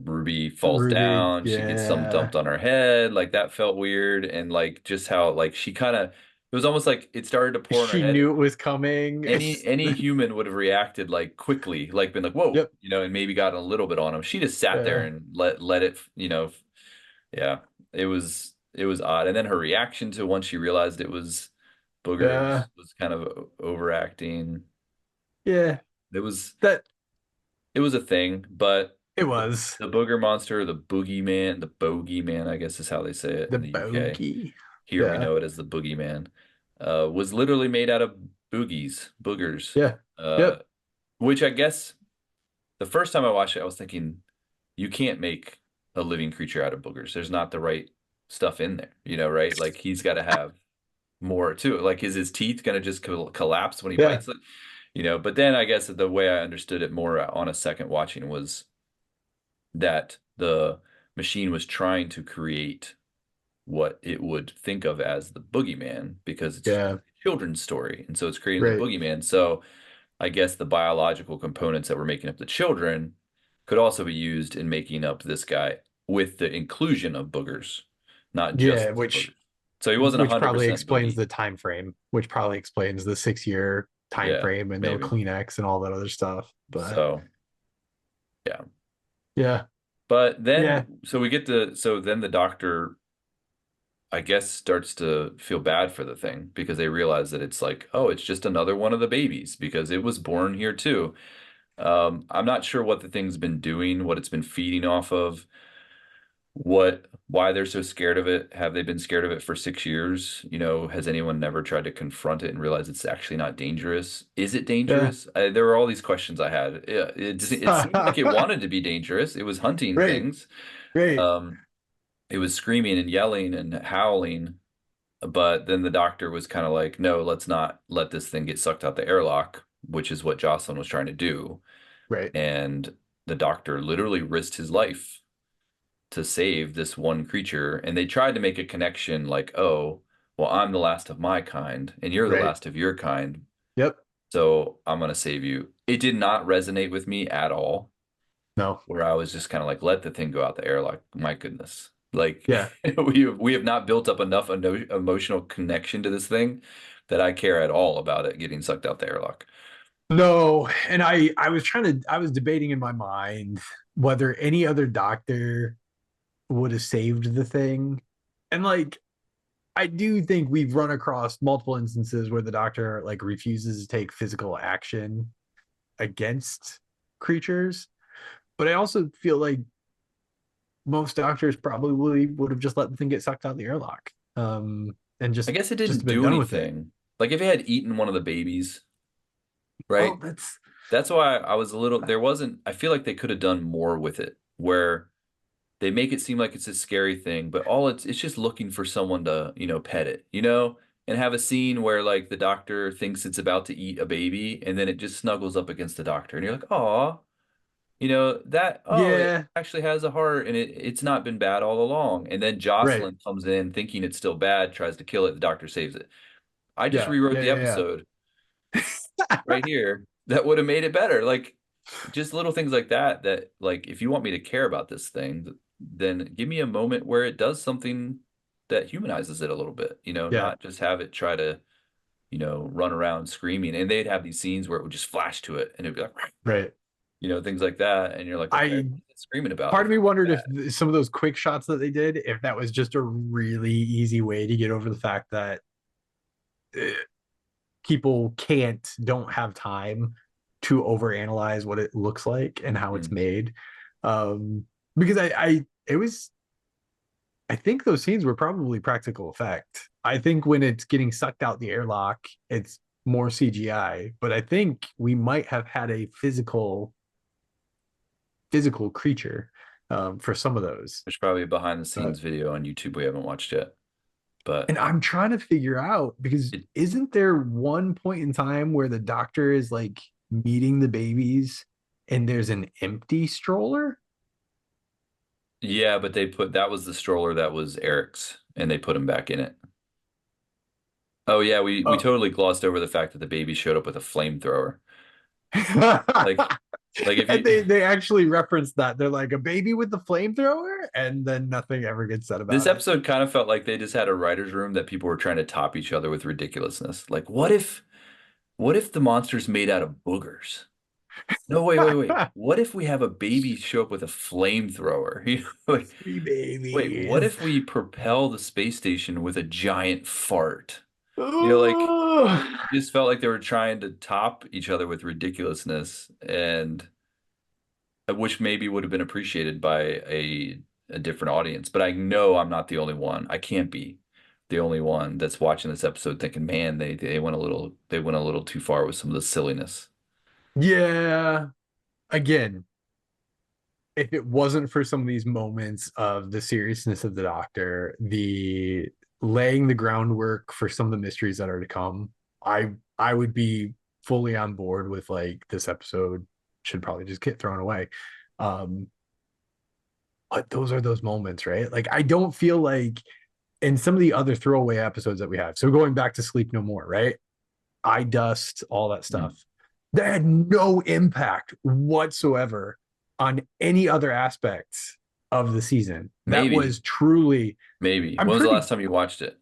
A: Ruby falls
B: Ruby,
A: down, she gets some
B: yeah.
A: dumped on her head, like that felt weird and like just how like she kind of it was almost like it started to pour on her
B: She
A: head.
B: knew it was coming.
A: Any human would have reacted like quickly, like been like, "Whoa,"
B: Yep.
A: and maybe gotten a little bit on him. She just sat there
B: Yeah.
A: and let it, yeah, it was odd. And then her reaction to once she realized it was boogers
B: Yeah.
A: was kind of overacting.
B: Yeah.
A: It was
B: That
A: it was a thing, but
B: it
A: the,
B: was
A: the booger monster, the boogeyman, the bogeyman, I guess is how they say it
B: the
A: in the UK.
B: bogey.
A: here we
B: Yeah.
A: know it as the boogeyman, was literally made out of boogers.
B: Yeah.
A: Uh,
B: Yep.
A: which I guess the first time I watched it, I was thinking, you can't make a living creature out of boogers. There's not the right stuff in there, right? Like he's got to have more to it. Like, is his teeth gonna just collapse when he
B: Yeah.
A: bites it? But then I guess the way I understood it more on a second watching was that the machine was trying to create what it would think of as the boogeyman because it's
B: Yeah.
A: a children's story. And so it's creating the
B: Right.
A: boogeyman. So I guess the biological components that were making up the children could also be used in making up this guy with the inclusion of boogers, not
B: Yeah.
A: just boogers.
B: Which
A: So he wasn't
B: which probably
A: 100%
B: explains
A: boogie.
B: the time frame, which probably explains the 6 year time
A: Yeah,
B: frame and no
A: maybe.
B: Kleenex and all that other stuff. But
A: So, yeah.
B: yeah.
A: But
B: Yeah.
A: then, so then the doctor, I guess, starts to feel bad for the thing because they realize that it's like, oh, it's just another one of the babies because it was born here too. I'm not sure what the thing's been doing, what it's been feeding off of, why they're so scared of it. Have they been scared of it for 6 years? Has anyone never tried to confront it and realize it's actually not dangerous? Is it
B: Yeah.
A: dangerous? There were all these questions I had. It seemed like it wanted to be dangerous. It was hunting
B: Great.
A: things.
B: Great.
A: Um, it was screaming and yelling and howling, but then the doctor was kind of like, no, let's not let this thing get sucked out the airlock, which is what Jocelyn was trying to do.
B: Right.
A: And the doctor literally risked his life to save this one creature. And they tried to make a connection like, oh, well, I'm the last of my kind, and you're the
B: Right.
A: last of your kind.
B: Yep.
A: So I'm going to save you. It did not resonate with me at all,
B: No.
A: where I was just kind of like, let the thing go out the air. Like, my goodness. Like,
B: Yeah.
A: we have not built up enough emotional connection to this thing that I care at all about it getting sucked out the airlock.
B: No. And I was debating in my mind whether any other doctor would have saved the thing. And like I do think we've run across multiple instances where the doctor like refuses to take physical action against creatures. But I also feel like most doctors probably would have just let the thing get sucked out of the airlock. And
A: I guess it didn't
B: been
A: do
B: done with it.
A: anything. Like, if it had eaten one of the babies,
B: Well,
A: right?
B: that's
A: That's why I was a little, there wasn't, I feel like they could have done more with it, where they make it seem like it's a scary thing, but all it's just looking for someone to, pet it, and have a scene where like the doctor thinks it's about to eat a baby and then it just snuggles up against the doctor and you're like, "Oh, it
B: yeah,
A: actually has a heart and it's not been bad all along." And then
B: right.
A: Jocelyn comes in thinking it's still bad, tries to kill it, the doctor saves it. I just
B: Yeah,
A: rewrote
B: yeah,
A: the
B: yeah,
A: episode right here that would have made it better. Like, just little things like that like, if you want me to care about this thing, then give me a moment where it does something that humanizes it a little bit,
B: yeah,
A: not just have it try to, run around screaming. And they'd have these scenes where it would just flash to it and it'd be like,
B: right.
A: things like that. And you're like, okay,
B: I
A: what is it screaming about
B: Part
A: if
B: of me
A: it's
B: wondered if
A: bad?
B: some of those quick shots that they did, if that was just a really easy way to get over the fact that uh, people don't have time to overanalyze what it looks like and how it's
A: Mm.
B: made. Because it was, I think those scenes were probably practical effect. I think when it's getting sucked out the airlock, it's more CGI, but I think we might have had a physical creature for some of those.
A: There's probably a behind the
B: Uh,
A: scenes video on YouTube we haven't watched yet, but
B: and I'm trying to figure out because
A: it,
B: isn't there one point in time where the doctor is like meeting the babies and there's an empty stroller?
A: yeah, but that was the stroller that was Eric's and they put him back in it. Oh yeah, we
B: Oh.
A: totally glossed over the fact that the baby showed up with a flamethrower. Like like if
B: And
A: you
B: they actually reference that. They're like a baby with the flamethrower, and then nothing ever gets said
A: this
B: about it.
A: episode kind of felt like they just had a writer's room that people were trying to top each other with ridiculousness. Like, what if the monster's made out of boogers? No, wait. What if we have a baby show up with a flamethrower? Like,
B: Three
A: wait, what
B: babies.
A: if we propel the space station with a giant fart? Like,
B: Oh.
A: it just felt like they were trying to top each other with ridiculousness, and which maybe would have been appreciated by a different audience. But I know I'm not the only one. I can't be. the only one that's watching this episode thinking, man, they went a little too far with some of the silliness.
B: Yeah. Again, if it wasn't for some of these moments of the seriousness of the Doctor, the laying the groundwork for some of the mysteries that are to come, I would be fully on board with like this episode should probably just get thrown away. Um, but those are those moments, right? Like I don't feel like in some of the other throwaway episodes that we have. So going back to Sleep No More, right? Eye dust, all that
A: Mhm.
B: stuff. That had no impact whatsoever on any other aspects of the season. That
A: Maybe,
B: was truly,
A: maybe.
B: I'm
A: When was the
B: pretty,
A: last time you watched it?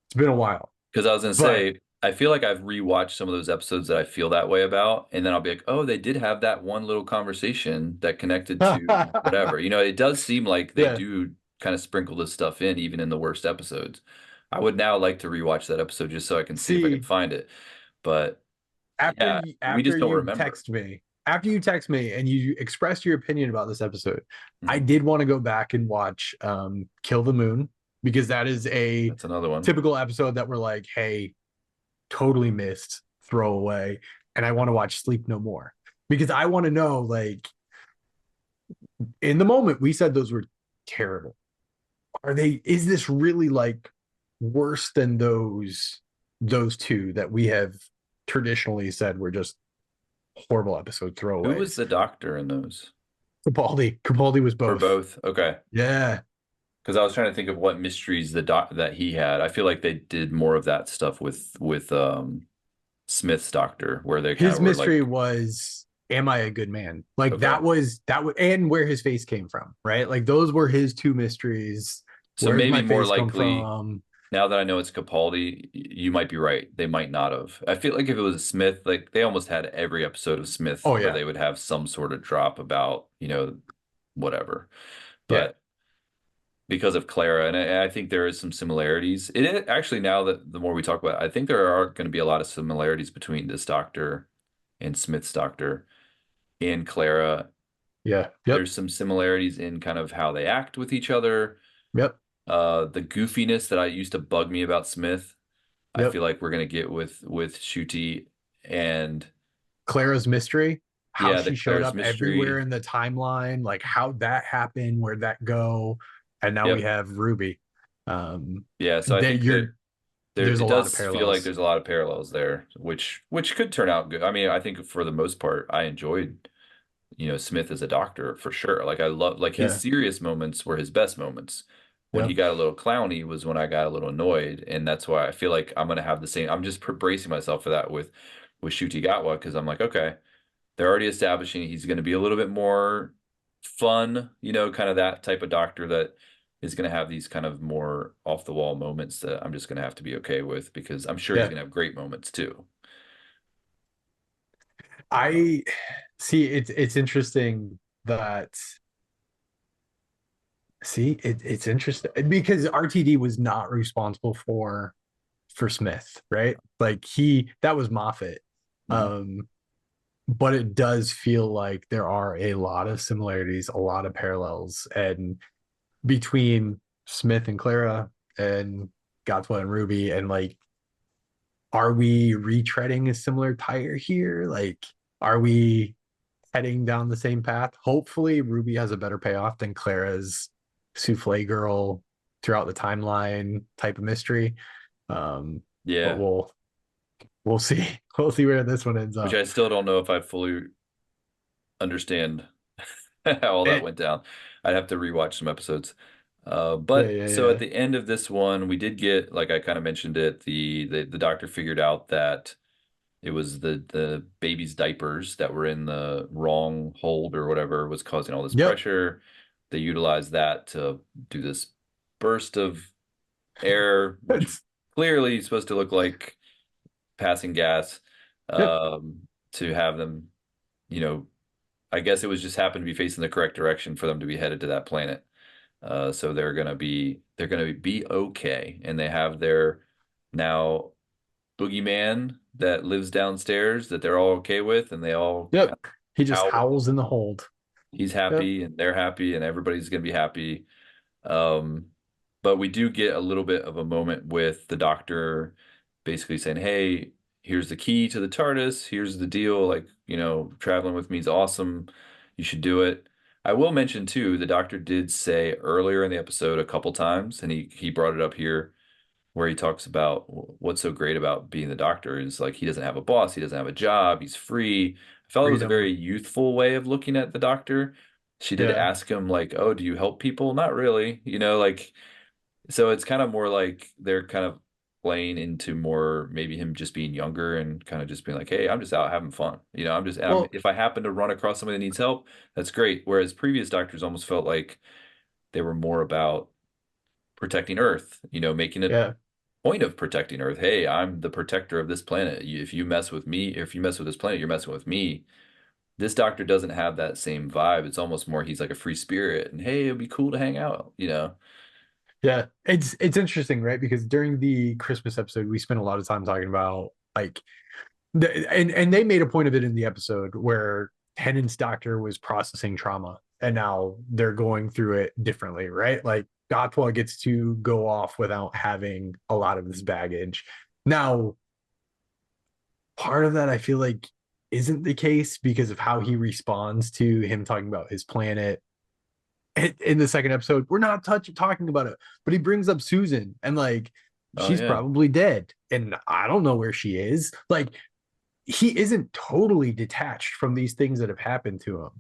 B: it's been a while,
A: Because I was gonna
B: but
A: say, I feel like I've rewatched some of those episodes that I feel that way about, and then I'll be like, oh, they did have that one little conversation that connected to whatever. You know, it does seem like they
B: yeah.
A: do kind of sprinkle this stuff in, even in the worst episodes. I would now like to rewatch that episode just so I can see if I can
B: See,
A: find it. But yeah, we
B: after
A: just don't
B: you
A: remember.
B: text me, after you text me and you expressed your opinion about this episode, I
A: Mhm.
B: did want to go back and watch Kill the Moon because that is a
A: That's another one.
B: typical episode that we're like, hey, totally missed, throwaway, and I want to watch Sleep No More because I want to know, like, in the moment we said those were terrible. Are they? Is this really like worse than those two that we have traditionally said were just horrible episode
A: Who was
B: throwaways?
A: the doctor in those?
B: Capaldi was
A: For
B: both.
A: both? Okay.
B: Yeah,
A: Because I was trying to think of what mysteries the doc that he had. I feel like they did more of that stuff with Smith's doctor, where they kind
B: his
A: of were
B: mystery
A: like,
B: was, am I a good man? Like
A: okay.
B: that was, and where his face came from, right? Like those were his two mysteries.
A: So
B: Where does
A: maybe
B: my
A: more
B: face come
A: likely,
B: from?
A: now that I know it's Capaldi, you might be right. They might not have. I feel like if it was Smith, like they almost had every episode of Smith
B: Oh
A: where
B: yeah,
A: they would have some sort of drop about, whatever.
B: yeah,
A: But because of Clara, and I think there is some similarities. Actually, now that the more we talk about it, I think there are going to be a lot of similarities between this doctor and Smith's doctor and Clara.
B: yeah, yep,
A: There's some similarities in kind of how they act with each other.
B: yep,
A: The goofiness that I used to bug me about Smith, I
B: yep.
A: feel like we're gonna get with Ncuti, and
B: Clara's mystery, how
A: yeah, the
B: she showed
A: Claire's
B: up everywhere
A: mystery.
B: in the timeline, like how that happened, where'd that go, and now we
A: Yep.
B: have Ruby. Um,
A: Yeah, so I
B: that
A: think that
B: you're there's a
A: it
B: lot of
A: does feel like
B: parallels.
A: there's a lot of parallels there, which could turn out good. I mean, I think for the most part, I enjoyed, Smith as a doctor for sure. Like I love like his
B: Yeah,
A: serious moments were his best moments. When he
B: yeah,
A: got a little clowny was when I got a little annoyed, and that's why I feel like I'm gonna have the same. I'm just bracing myself for that with Shuti Gatwa because I'm like, okay, they're already establishing he's going to be a little bit more fun, kind of that type of doctor that is going to have these kind of more off the wall moments that I'm just going to have to be okay with because I'm sure he's
B: yeah.
A: going to have great moments too.
B: I see. It's interesting that it's interesting because RTD was not responsible for Smith, right? Like he that was Moffat.
A: Mhm.
B: Um, but it does feel like there are a lot of similarities, a lot of parallels, and between Smith and Clara and Gatwa and Ruby, and like, are we retreading a similar tire here? Like, are we heading down the same path? Hopefully, Ruby has a better payoff than Clara's souffle girl throughout the timeline type of mystery. But
A: Yeah,
B: we'll see. We'll see where this one ends
A: which
B: up.
A: I still don't know if I fully understand how all that
B: It,
A: went down. I'd have to rewatch some episodes.
B: yeah,
A: But
B: yeah,
A: so at
B: yeah.
A: the end of this one, we did get, like I kind of mentioned it, the doctor figured out that it was the baby's diapers that were in the wrong hold or whatever was causing all this
B: Yep.
A: pressure. They utilized that to do this burst of air, which
B: It's,
A: clearly is supposed to look like passing gas,
B: yep.
A: to have them, you know, I guess it was just happened to be facing the correct direction for them to be headed to that planet. So they're gonna be okay, and they have their now boogeyman that lives downstairs that they're all okay with, and they all kind
B: Yep.
A: of
B: He just
A: howl.
B: howls in the hold.
A: He's
B: Yep.
A: happy, and they're happy, and everybody's gonna be happy. Um, but we do get a little bit of a moment with the doctor basically saying, "Hey, here's the key to the TARDIS. Here's the deal. Like, traveling with me is awesome. You should do it." I will mention too, the doctor did say earlier in the episode a couple times, and he brought it up here where he talks about what's so great about being the doctor is like he doesn't have a boss, he doesn't have a job, he's free. I felt it was a very
B: Freedom.
A: youthful way of looking at the doctor. She did
B: Yeah.
A: ask him like, "Oh, do you help people?" Not really, like so it's kind of more like they're kind of playing into more maybe him just being younger and kind of just being like, "Hey, I'm just out having fun."
B: Well,
A: If I happen to run across somebody that needs help, that's great. Whereas previous doctors almost felt like they were more about protecting Earth, making a
B: yeah.
A: point of protecting Earth. Hey, I'm the protector of this planet. If you mess with me, if you mess with this planet, you're messing with me. This doctor doesn't have that same vibe. It's almost more he's like a free spirit and hey, it'd be cool to hang out.
B: Yeah. It's interesting, right? Because during the Christmas episode, we spent a lot of time talking about like and they made a point of it in the episode where Tennant's doctor was processing trauma and now they're going through it differently, right? Like Gatwa gets to go off without having a lot of this baggage. Now, part of that I feel like isn't the case because of how he responds to him talking about his planet in the second episode. We're not talking about it, but he brings up Susan and like
A: Oh
B: she's
A: yeah.
B: probably dead and I don't know where she is. Like he isn't totally detached from these things that have happened to him.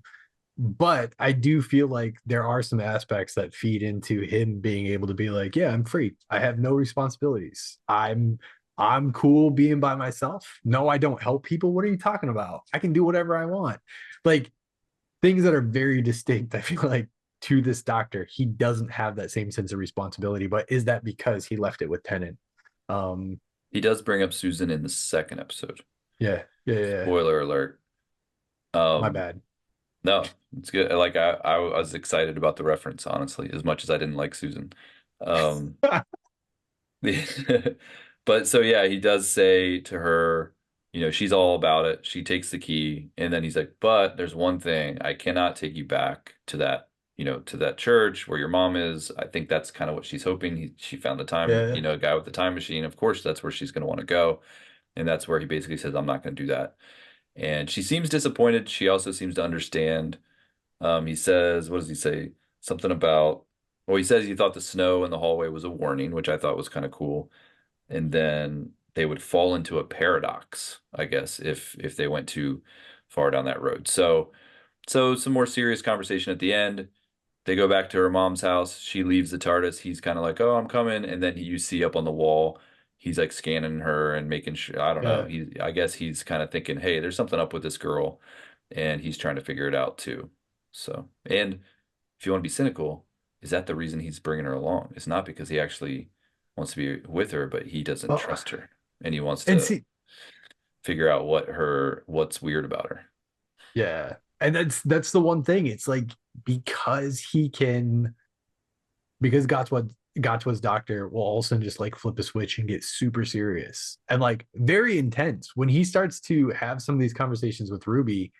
B: But I do feel like there are some aspects that feed into him being able to be like, yeah, I'm free. I have no responsibilities. I'm cool being by myself. No, I don't help people. What are you talking about? I can do whatever I want. Like things that are very distinct, I feel like to this doctor, he doesn't have that same sense of responsibility. But is that because he left it with Tennant? Um,
A: He does bring up Susan in the second episode.
B: yeah.
A: Spoiler alert.
B: My
A: Um,
B: bad.
A: no, it's good. Like I was excited about the reference, honestly, as much as I didn't like Susan. Um, But so yeah, he does say to her, she's all about it. She takes the key, and then he's like, "But there's one thing. I cannot take you back to that church where your mom is." I think that's kind of what she's hoping. She found the time,
B: Yeah,
A: guy with the time machine. Of course, that's where she's going to want to go, and that's where he basically says, "I'm not going to do that." And she seems disappointed. She also seems to understand. He says, what does he say? Something about, well, he says he thought the snow in the hallway was a warning, which I thought was kind of cool, and then they would fall into a paradox, I guess, if they went too far down that road. So some more serious conversation at the end. They go back to her mom's house. She leaves the TARDIS. He's kind of like, "Oh, I'm coming," and then you see up on the wall, he's like scanning her and making sure. I don't know.
B: yeah.
A: I guess he's kind of thinking, "Hey, there's something up with this girl," and he's trying to figure it out too. So, and if you want to be cynical, is that the reason he's bringing her along? It's not because he actually wants to be with her, but he doesn't
B: Well,
A: trust her and he wants
B: and
A: to
B: see,
A: figure out what's weird about her.
B: yeah, and that's the one thing. It's like because he can, because Gatwa's doctor will all of a sudden just like flip a switch and get super serious and like very intense when he starts to have some of these conversations with Ruby.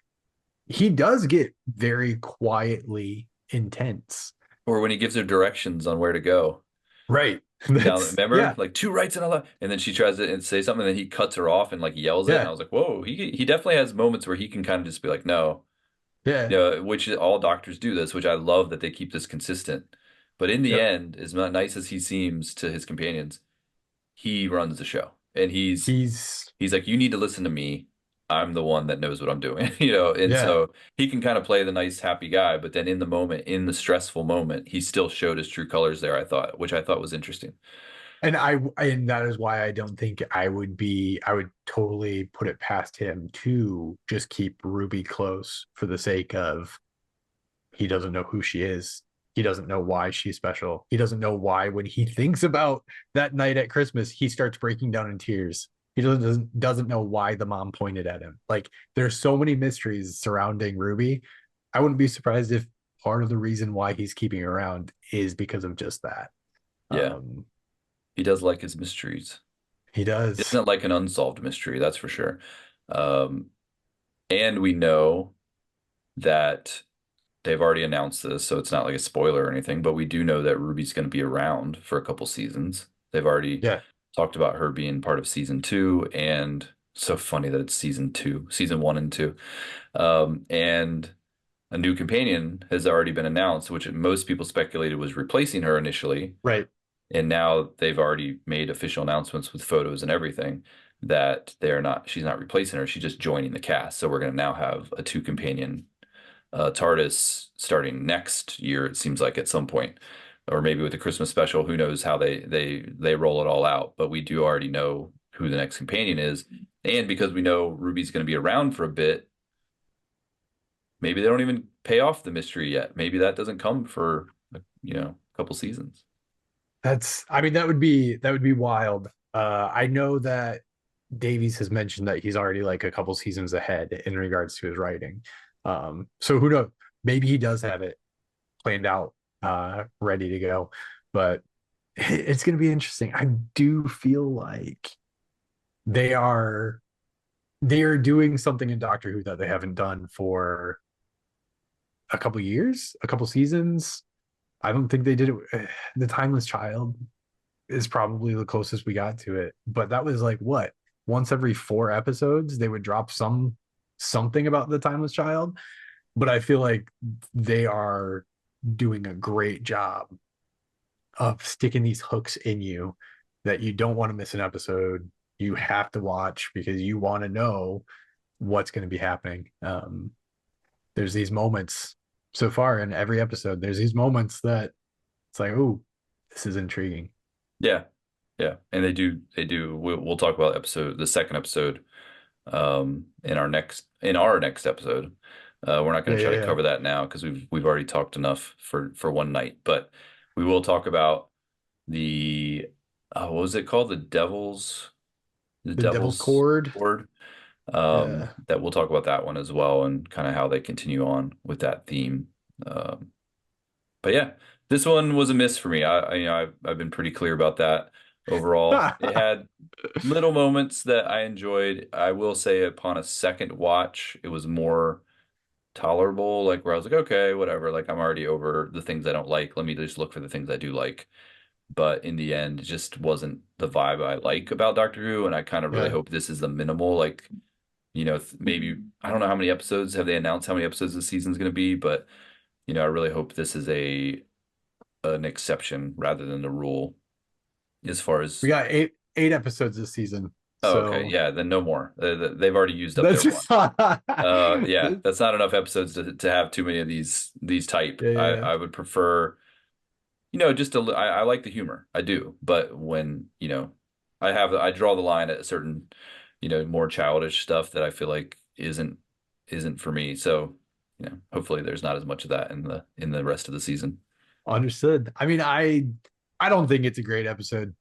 B: He does get very quietly intense.
A: Or when he gives her directions on where to go.
B: Right.
A: Down,
B: That's
A: remember?
B: yeah,
A: Like two rights and a left. And then she tries to say something, and then he cuts her off and like yells it. And I
B: yeah,
A: was like, whoa, he definitely has moments where he can kind of just be like, no.
B: yeah.
A: Which all doctors do this, which I love that they keep this consistent. But in the
B: Yep.
A: end, as not nice as he seems to his companions, he runs the show. And
B: He's
A: he's like, you need to listen to me. I'm the one that knows what I'm doing, and
B: yeah.
A: so he can kind of play the nice, happy guy, but then in the moment, in the stressful moment, he still showed his true colors there, I thought, which I thought was interesting.
B: And that is why I don't think I would totally put it past him to just keep Ruby close for the sake of he doesn't know who she is. He doesn't know why she's special. He doesn't know why when he thinks about that night at Christmas, he starts breaking down in tears. He doesn't know why the mom pointed at him. Like there's so many mysteries surrounding Ruby. I wouldn't be surprised if part of the reason why he's keeping her around is because of just that.
A: Yeah,
B: Um,
A: he does like his mysteries.
B: he
A: He
B: does.
A: doesn't like an unsolved mystery, that's for sure. Um, and we know that they've already announced this, so it's not like a spoiler or anything, but we do know that Ruby's going to be around for a couple seasons. They've already
B: Yeah.
A: talked about her being part of season two, and so funny that it's season two, season one and two. And a new companion has already been announced, which most people speculated was replacing her initially.
B: Right.
A: And now they've already made official announcements with photos and everything that she's not replacing her, she's just joining the cast. So we're going to now have a two companion TARDIS starting next year, it seems like at some point, or maybe with the Christmas special. Who knows how they roll it all out? But we do already know who the next companion is, and because we know Ruby's going to be around for a bit, maybe they don't even pay off the mystery yet. Maybe that doesn't come for a couple seasons.
B: I mean, that would be wild. I know that Davies has mentioned that he's already like a couple seasons ahead in regards to his writing. So who knows? Maybe he does have it planned out, ready to go. But it's going to be interesting. I do feel like they are they are doing something in Doctor Who that they haven't done for a couple years, a couple seasons. I don't think they did it. The Timeless Child is probably the closest we got to it, but that was like what, once every 4 episodes they would drop something about the Timeless Child. But I feel like they are doing a great job of sticking these hooks in you that you don't want to miss an episode. You have to watch because you want to know what's going to be happening. There's these moments so far in every episode. There's these moments that it's like, oh, this is intriguing.
A: Yeah, yeah, and they do. We'll talk about the second episode, in our next episode. We're not
B: Yeah,
A: going to
B: yeah,
A: try to
B: yeah.
A: cover that now because we've already talked enough for one night. But we will talk about the what was it called? The
B: The Devil's
A: Devil's
B: Cord.
A: Word.
B: Yeah.
A: That we'll talk about that one as well and kind of how they continue on with that theme. Um, but yeah, this one was a miss for me. I've been pretty clear about that overall. It had little moments that I enjoyed. I will say upon a second watch, it was more tolerable, like where I was like, okay, whatever. Like I'm already over the things I don't like. Let me just look for the things I do like. But in the end, it just wasn't the vibe I like about Doctor Who, and I kind of really
B: Yeah.
A: hope this is the minimal, like, maybe I don't know how many episodes have they announced how many episodes this season's going to be, but I really hope this is a an exception rather than the rule as far
B: We
A: as.
B: got eight episodes this season.
A: Oh, okay,
B: So
A: yeah, then no more. They've already used up
B: that's
A: their one.
B: just yeah,
A: Yeah, that's not enough episodes to have too many of these type.
B: yeah,
A: I
B: yeah.
A: I would prefer, just I like the humor. I do. But when, I draw the line at a certain, more childish stuff that I feel like isn't for me. So, hopefully there's not as much of that in the rest of the season.
B: Understood. I mean, I don't think it's a great episode.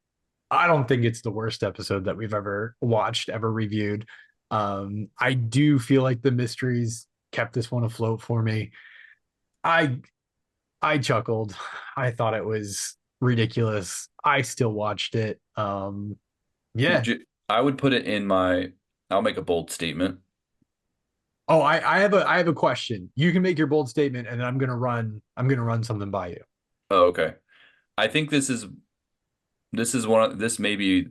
B: I don't think it's the worst episode that we've ever watched, ever reviewed. I do feel like the mysteries kept this one afloat for me. I I chuckled. I thought it was ridiculous. I still watched it. Yeah.
A: Would you, I would put it in I'll make a bold statement.
B: Oh, I have a question. You can make your bold statement, and then I'm gonna run something by you.
A: Oh, okay. I think this may be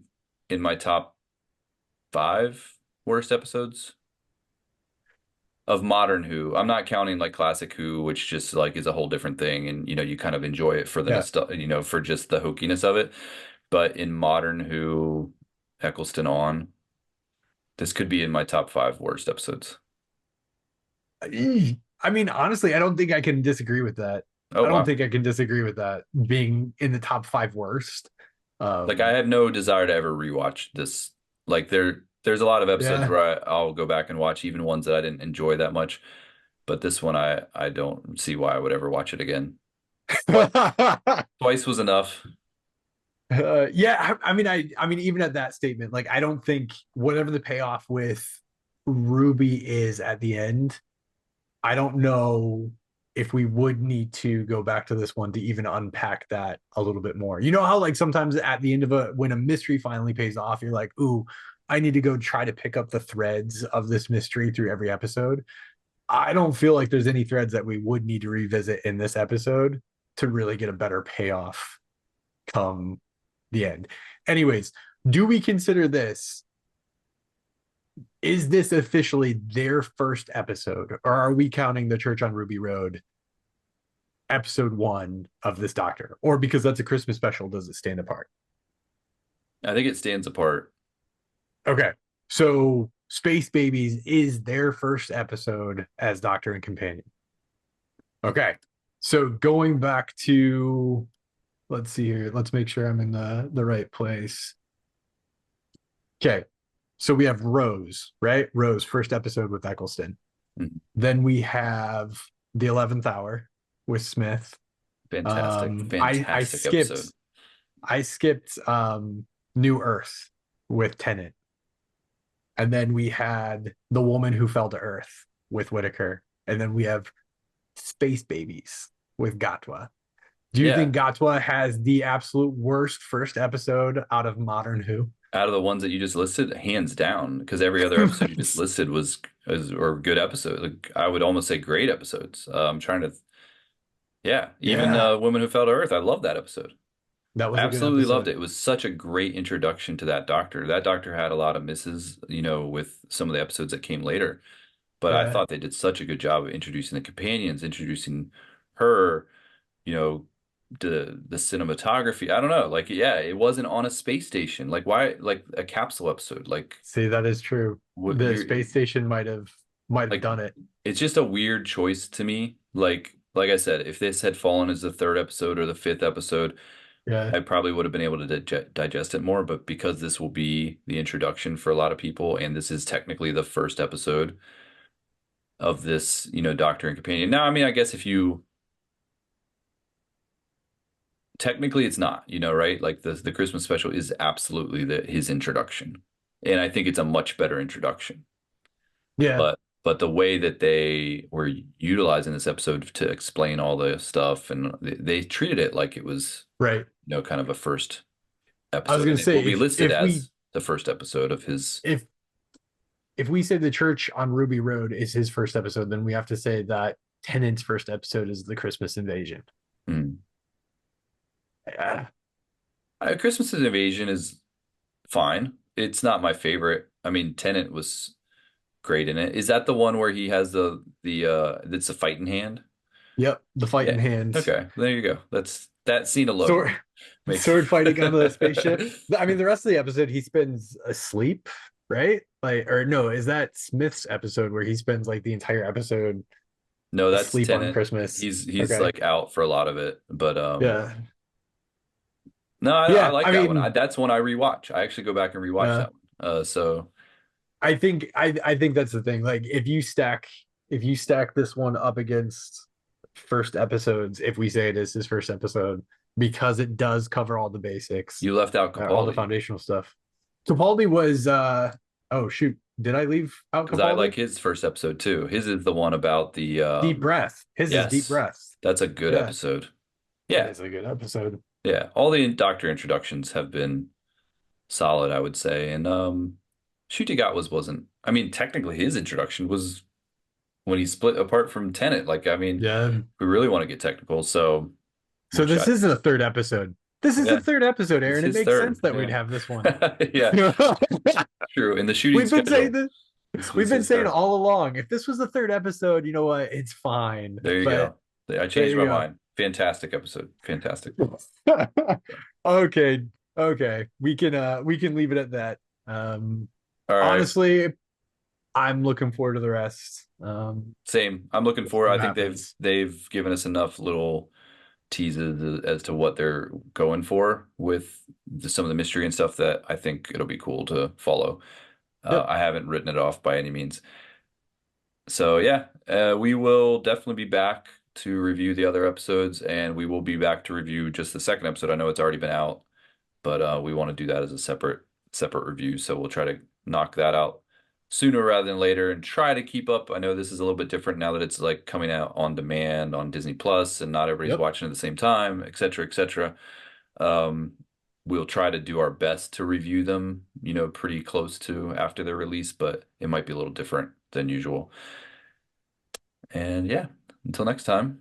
A: in my top five worst episodes of modern Who. I'm not counting like classic Who, which just like is a whole different thing, and you kind of enjoy it for the
B: Yeah.
A: nostalgia, for just the hokiness of it. But in modern Who, Eccleston on, this could be in my top five worst episodes.
B: I mean, honestly, I don't think I can disagree with that.
A: Oh
B: I don't
A: wow.
B: think I can disagree with that being in the top five worst.
A: Like I
B: Um,
A: have no desire to ever rewatch this. Like there's a lot of episodes
B: yeah.
A: where I'll go back and watch even ones that I didn't enjoy that much. But this one I don't see why I would ever watch it again. Twice twice was enough.
B: Yeah, I mean, even at that statement, like, I don't think whatever the payoff with Ruby is at the end, I don't know if we would need to go back to this one to even unpack that a little bit more. You know how like sometimes at the end of when a mystery finally pays off, you're like, ooh, I need to go try to pick up the threads of this mystery through every episode. I don't feel like there's any threads that we would need to revisit in this episode to really get a better payoff come the end. Anyways, do we consider this? Is this officially their first episode, or are we counting the Church on Ruby Road episode one of this Doctor? Or because that's a Christmas special, does it stand apart?
A: I think it stands apart.
B: Okay. So Space Babies is their first episode as Doctor and Companion. Okay. So going back to, let's see here. Let's make sure I'm in the right place. Okay. So we have Rose, right? Rose, first episode with Eccleston.
A: Mhm.
B: Then we have the 11th Hour with Smith.
A: Fantastic,
B: I
A: fantastic
B: skipped
A: episode.
B: I skipped New Earth with Tennant. And then we had The Woman Who Fell to Earth with Whitaker. And then we have Space Babies with Gatwa. Do you
A: Yeah,
B: think Gatwa has the absolute worst first episode out of modern Who?
A: out of the ones that you just listed, hands down, because every other episode you just listed was or good episodes. Like, I would almost say great episodes. I'm trying to, yeah, even
B: Yeah,
A: Women Who Fell to Earth. I love that episode.
B: that was a good
A: Absolutely loved
B: episode.
A: it. It was such a great introduction to that doctor. That doctor had a lot of misses, with some of the episodes that came later. But I
B: Yeah.
A: thought they did such a good job of introducing the companions, introducing her, you know, the cinematography. I don't know. Like, yeah, it wasn't on a space station. Like, why, like a capsule episode? Like,
B: See, that is true.
A: what
B: The
A: you're
B: space station might have
A: like,
B: done it.
A: it's just a weird choice to me. Like I said, if this had fallen as the third episode or the fifth episode,
B: Yeah.
A: I probably would have been able to digest it more, but because this will be the introduction for a lot of people, and this is technically the first episode of this, Doctor and Companion. Now, I mean, I guess if you technically it's not, right? Like the Christmas special is absolutely his introduction. And I think it's a much better introduction.
B: Yeah.
A: But the way that they were utilizing this episode to explain all the stuff, and they treated it like it was,
B: Right.
A: kind of a first
B: I was
A: episode,
B: gonna
A: and it will
B: say
A: be
B: if
A: listed
B: if we
A: as the first episode of his.
B: if if we say the church on Ruby Road is his first episode, then we have to say that Tennant's first episode is the Christmas invasion.
A: Hmm.
B: Yeah.
A: Christmas Invasion is fine. It's not my favorite. I mean, Tennant was great in it. Is that the one where he has the it's a fighting hand?
B: Yep. The fighting
A: Yeah.
B: hands.
A: Okay. There you go. That's that scene alone
B: Sword
A: makes.
B: sword fighting on the spaceship. I mean, the rest of the episode he spends asleep, right? Like, or no, is that Smith's episode where he spends like the entire episode
A: No, that's
B: asleep on
A: Tennant.
B: Christmas?
A: He's
B: Okay.
A: like out for a lot of it, but
B: Yeah.
A: no, I
B: Yeah.
A: like
B: I
A: that one.
B: mean,
A: That's one I rewatch. I actually go back and rewatch
B: uh,
A: that one. So
B: I think that's the thing. Like if you stack this one up against first episodes, if we say it is his first episode, because it does cover all the basics,
A: you left out
B: all the
A: Capaldi
B: foundational stuff. Capaldi was oh shoot, did I leave out
A: because I like
B: Capaldi?
A: his first episode too. His is the one about the
B: Deep breath. His is deep
A: yes,
B: breath.
A: that's a good
B: Yeah,
A: episode.
B: that
A: Yeah,
B: is a good episode.
A: yeah. All the Doctor introductions have been solid, I would say. And Ncuti wasn't. I mean, technically, his introduction was when he split apart from Tenet. Like, I mean,
B: Yeah.
A: we really want to get technical, so
B: So
A: which
B: this
A: I
B: isn't a third episode. This is the
A: yeah,
B: third episode,
A: it's
B: Aaron. It
A: his
B: makes sense
A: third.
B: that we'd
A: Yeah,
B: have this one.
A: yeah, true. In the shooting
B: We've been saying
A: schedule,
B: this.
A: this
B: We've
A: was
B: been
A: his
B: saying
A: third.
B: all along. If this was the third episode, you know what? It's fine.
A: There you
B: But
A: go. I
B: there
A: changed my
B: you
A: mind. Fantastic episode. Fantastic.
B: go. Okay. Okay. We can leave it at that.
A: All right.
B: Honestly, I'm looking forward to the rest.
A: Same. I'm looking
B: We'll see
A: for. I
B: what
A: think they've
B: happens.
A: they've given us enough little teases as to what they're going for with some of the mystery and stuff that I think it'll be cool to follow.
B: Yep.
A: I haven't written it off by any means. So yeah, we will definitely be back to review the other episodes, and we will be back to review just the second episode. I know it's already been out, but we want to do that as a separate review. So we'll try to knock that out sooner rather than later and try to keep up. I know this is a little bit different now that it's like coming out on demand on Disney Plus and not everybody's
B: Yep.
A: watching at the same time, et cetera, et cetera. Um, we'll try to do our best to review them, pretty close to after their release, but it might be a little different than usual. And yeah, until next time,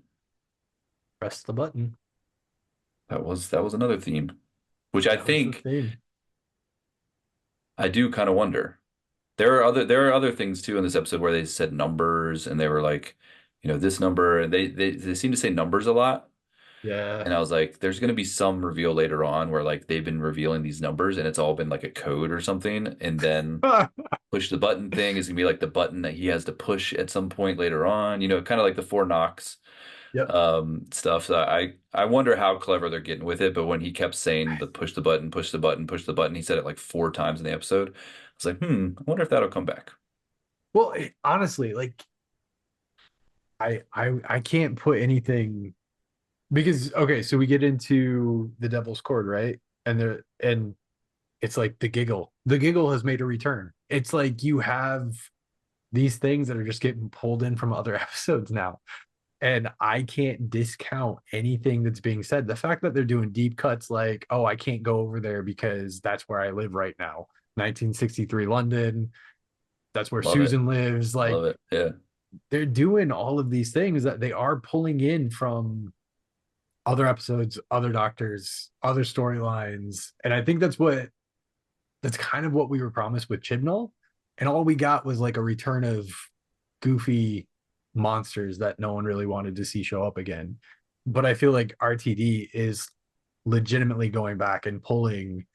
B: Press the button.
A: that was another theme, which I
B: That was the
A: think
B: theme.
A: I do kind of wonder. There are other things too in this episode where they said numbers and they were like, this number, and they seem to say numbers a lot.
B: Yeah.
A: And I was like, there's going to be some reveal later on where like they've been revealing these numbers and it's all been like a code or something. And then push the button thing is going to be like the button that he has to push at some point later on, kind of like the Four Knocks
B: Yep.
A: stuff. So I wonder how clever they're getting with it. But when he kept saying the push the button, push the button, push the button, he said it like four times in the episode. I was like, I wonder if that'll come back.
B: Well, honestly, like I can't put anything because okay, so we get into the Devil's Cord, right? And it's like the giggle. The giggle has made a return. It's like you have these things that are just getting pulled in from other episodes now. And I can't discount anything that's being said. The fact that they're doing deep cuts like, oh, I can't go over there because that's where I live right now. 1963 London, that's where
A: Love it.
B: Susan lives.
A: Love
B: Like
A: it. Yeah.
B: they're doing all of these things that they are pulling in from other episodes, other doctors, other storylines. And I think that's kind of what we were promised with Chibnall. And all we got was like a return of goofy monsters that no one really wanted to see show up again. But I feel like RTD is legitimately going back and pulling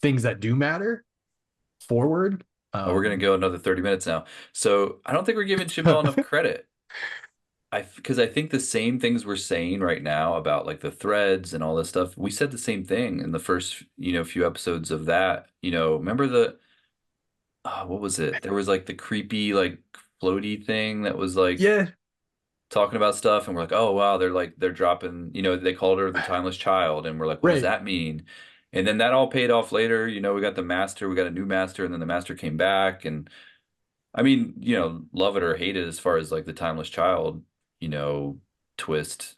B: things that do matter forward.
A: Oh, we're gonna go another 30 minutes now. So I don't think we're giving Chibnall enough credit. Because I think the same things we're saying right now about like the threads and all this stuff, we said the same thing in the first, few episodes of that. Remember what was it? There was like the creepy like floaty thing that was like
B: Yeah,
A: talking about stuff, and we're like, oh wow, they're dropping, they called her the timeless child, and we're like, what does
B: right.
A: that mean? And then that all paid off later. We got the master, we got a new master, and then the master came back, and I mean, love it or hate it as far as like the timeless child, you know, twist.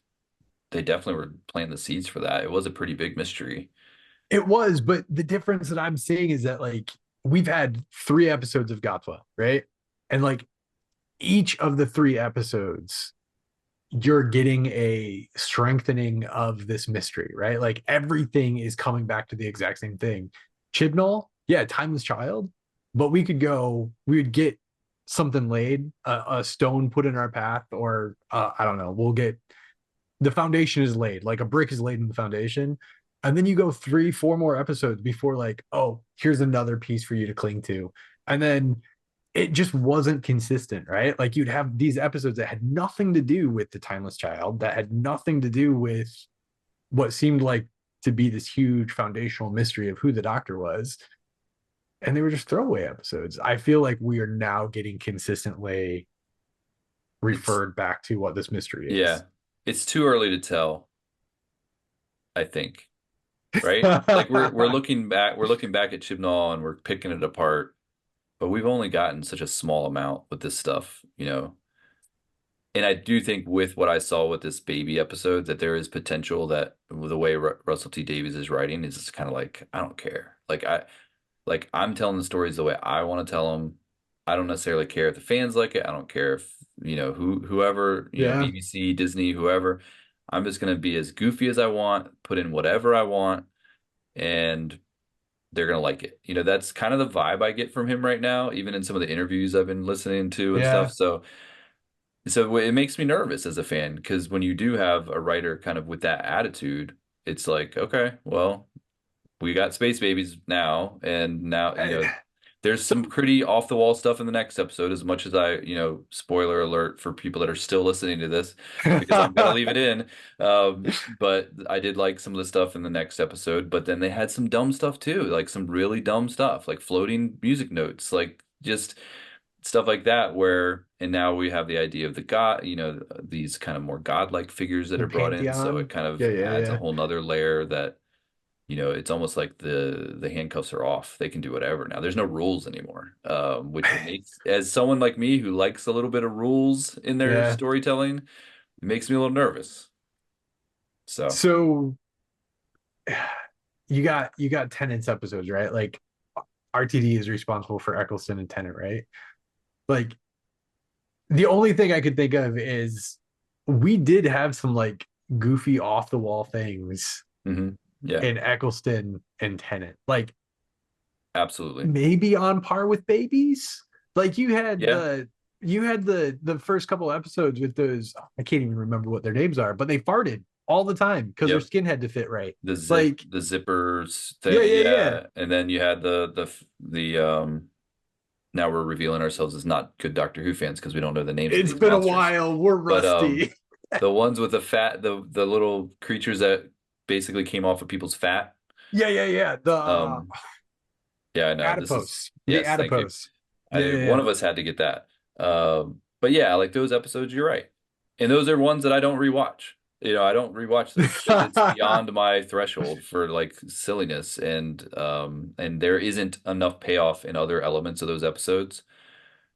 A: They definitely were planting the seeds for that. It was a pretty big mystery.
B: It was, but the difference that I'm seeing is that like we've had 3 episodes of Gatwa, right? And like each of the 3 episodes you're getting a strengthening of this mystery, right? Like everything is coming back to the exact same thing. Chibnall, yeah, timeless child, but we would get something laid, a stone put in our path, or I don't know, we'll get the foundation is laid, like a brick is laid in the foundation. And then you go 3, 4 more episodes before, like, oh, here's another piece for you to cling to. And then it just wasn't consistent, right? Like you'd have these episodes that had nothing to do with the timeless child, that had nothing to do with what seemed like to be this huge foundational mystery of who the doctor was. And they were just throwaway episodes. I feel like we are now getting consistently
A: It's
B: referred back to what this mystery
A: yeah,
B: is.
A: it's too early to tell, I think, right? Like we're looking back at Chibnall and we're picking it apart, but we've only gotten such a small amount with this stuff. And I do think with what I saw with this baby episode that there is potential that the way Russell T Davies is writing is just kind of like I don't care. Like I'm telling the stories the way I want to tell them. I don't necessarily care if the fans like it. I don't care if, whoever,
B: Yeah.
A: BBC, Disney, whoever. I'm just gonna be as goofy as I want, put in whatever I want, and they're gonna like it. That's kind of the vibe I get from him right now, even in some of the interviews I've been listening to and stuff.
B: Yeah.
A: So it makes me nervous as a fan because when you do have a writer kind of with that attitude, it's like, okay, well, we got space babies now, and now, there's some
B: So
A: pretty off the wall stuff in the next episode, as much as spoiler alert for people that are still listening to this, because I'm gonna leave it in. But I did like some of the stuff in the next episode, but then they had some dumb stuff too, like some really dumb stuff, like floating music notes, like just stuff like that, and now we have the idea of the god, these kind of more godlike figures that
B: the
A: are brought in, so it
B: pantheon.
A: kind
B: Yeah,
A: of
B: yeah,
A: adds a
B: yeah.
A: whole nother layer that it's almost like the handcuffs are off. They can do whatever now. There's no rules anymore, which makes, as someone like me who likes a little bit of rules in their
B: Yeah.
A: storytelling, it makes me a little nervous. So
B: So you got Tennant's episodes, right? Like RTD is responsible for Eccleston and Tennant, right? Like The only thing I could think of is we did have some like goofy off the wall things
A: Yeah,
B: in Eccleston and Tennant. Like
A: absolutely.
B: maybe on par with babies. Like
A: Yeah,
B: you had the first couple episodes with those, I can't even remember what their names are, but they farted all the time because their
A: yep.
B: skin had to fit right.
A: The
B: Like,
A: the zippers
B: yeah,
A: thing,
B: yeah, yeah.
A: yeah. And then you had the now we're revealing ourselves as not good Doctor Who fans because we don't know the names of
B: It's
A: these
B: been a
A: monsters.
B: while. We're
A: But
B: rusty.
A: the ones with the little creatures that basically came off of people's fat.
B: Yeah, yeah, yeah. The
A: Um, yeah, I know. This is
B: adipose. The
A: yes, thank you.
B: adipose.
A: I
B: Yeah, yeah,
A: one
B: yeah.
A: of us had to get that. But yeah, like those episodes, you're right. And those are ones that I don't rewatch. I don't rewatch those because it's beyond my threshold for like silliness and there isn't enough payoff in other elements of those episodes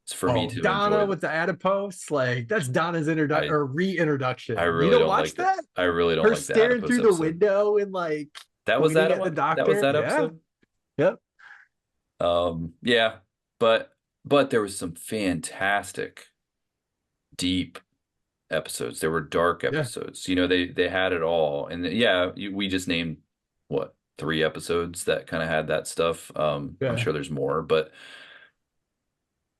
A: for me
B: Oh,
A: to
B: Donna
A: enjoy
B: with
A: them.
B: the adipose, like that's Donna's introduction
A: I
B: or
A: I
B: reintroduction. You
A: really
B: don't
A: don't
B: watch
A: like that.
B: that?
A: I really don't
B: Her
A: like the
B: staring
A: adipose
B: through the
A: episode.
B: window and like
A: That was
B: pointing
A: that
B: at the
A: one? That was
B: doctor.
A: that
B: Yeah.
A: episode?
B: Yep.
A: Yeah, but there was some fantastic deep episodes. There were dark
B: Yeah.
A: episodes. They had it all. And yeah, we just named what, three episodes that kind of had that stuff. I'm
B: Yeah.
A: sure there's more, but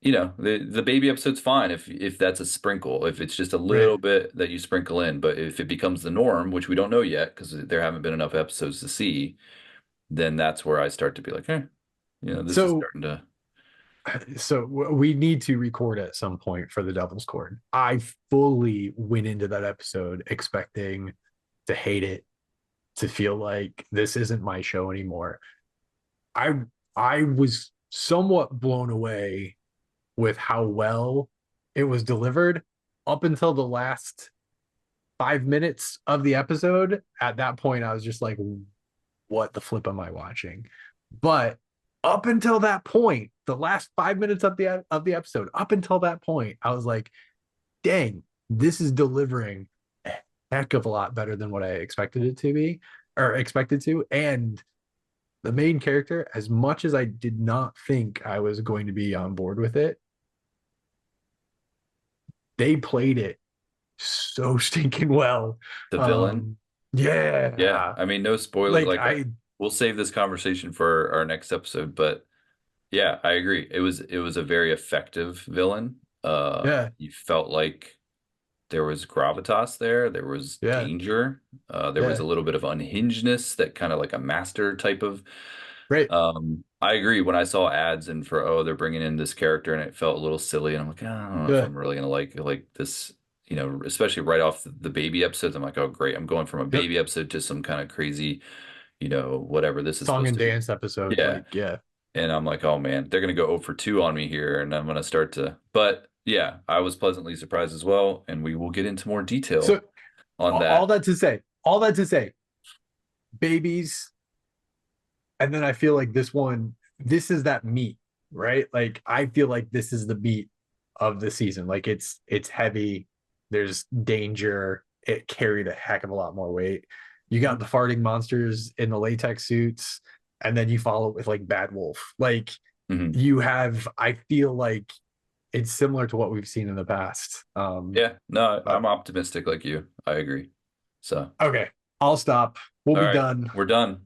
A: the baby episode's fine if that's a sprinkle, if it's just a
B: Right.
A: little bit that you sprinkle in, but if it becomes the norm, which we don't know yet because there haven't been enough episodes to see, then that's where I start to be like, this is
B: So
A: starting to.
B: we need to record at some point for the Devil's Cord. I fully went into that episode expecting to hate it, to feel like this isn't my show anymore. I I was somewhat blown away with how well it was delivered up until the last 5 minutes of the episode. At that point, I was just like, what the flip am I watching? But up until that point, the last 5 minutes of the episode, up until that point, I was like, dang, this is delivering a heck of a lot better than what I expected it to be or expected to. And the main character, as much as I did not think I was going to be on board with it, they played it so stinking well.
A: The villain.
B: Um,
A: Yeah,
B: yeah,
A: I mean, no spoiler.
B: like
A: Like,
B: I,
A: we'll save this conversation for our next episode, but yeah, I agree. It was a very effective villain.
B: yeah,
A: You felt like there was gravitas there, there was
B: yeah,
A: danger, there was
B: yeah,
A: a little bit of unhingedness that kind of like a master type of.
B: right,
A: I agree. When I saw ads and for they're bringing in this character and it felt a little silly, and I'm like, I don't know if
B: yeah,
A: I'm really gonna like this. Especially right off the baby episodes, I'm like, oh great, I'm going from a
B: yep.
A: baby episode to some kind of crazy, whatever this is
B: Song
A: supposed
B: and
A: to be.
B: dance episode,
A: Yeah.
B: like yeah.
A: And I'm like, oh man, they're gonna go 0 for 2 on me here, and I'm gonna start to. But yeah, I was pleasantly surprised as well, and we will get into more
B: So
A: detail on
B: all
A: that.
B: all that to say, babies, and then I feel like this is that meat, right? Like I feel like this is the meat of the season. Like it's heavy, there's danger, it carried a heck of a lot more weight. You got the farting monsters in the latex suits, and then you follow it with like Bad Wolf. Like
A: Mhm.
B: you have, I feel like it's similar to what we've seen in the past.
A: Yeah, no,
B: But
A: I'm optimistic like you. I agree. So,
B: okay, I'll stop. We'll
A: all
B: be
A: right,
B: done.
A: we're done.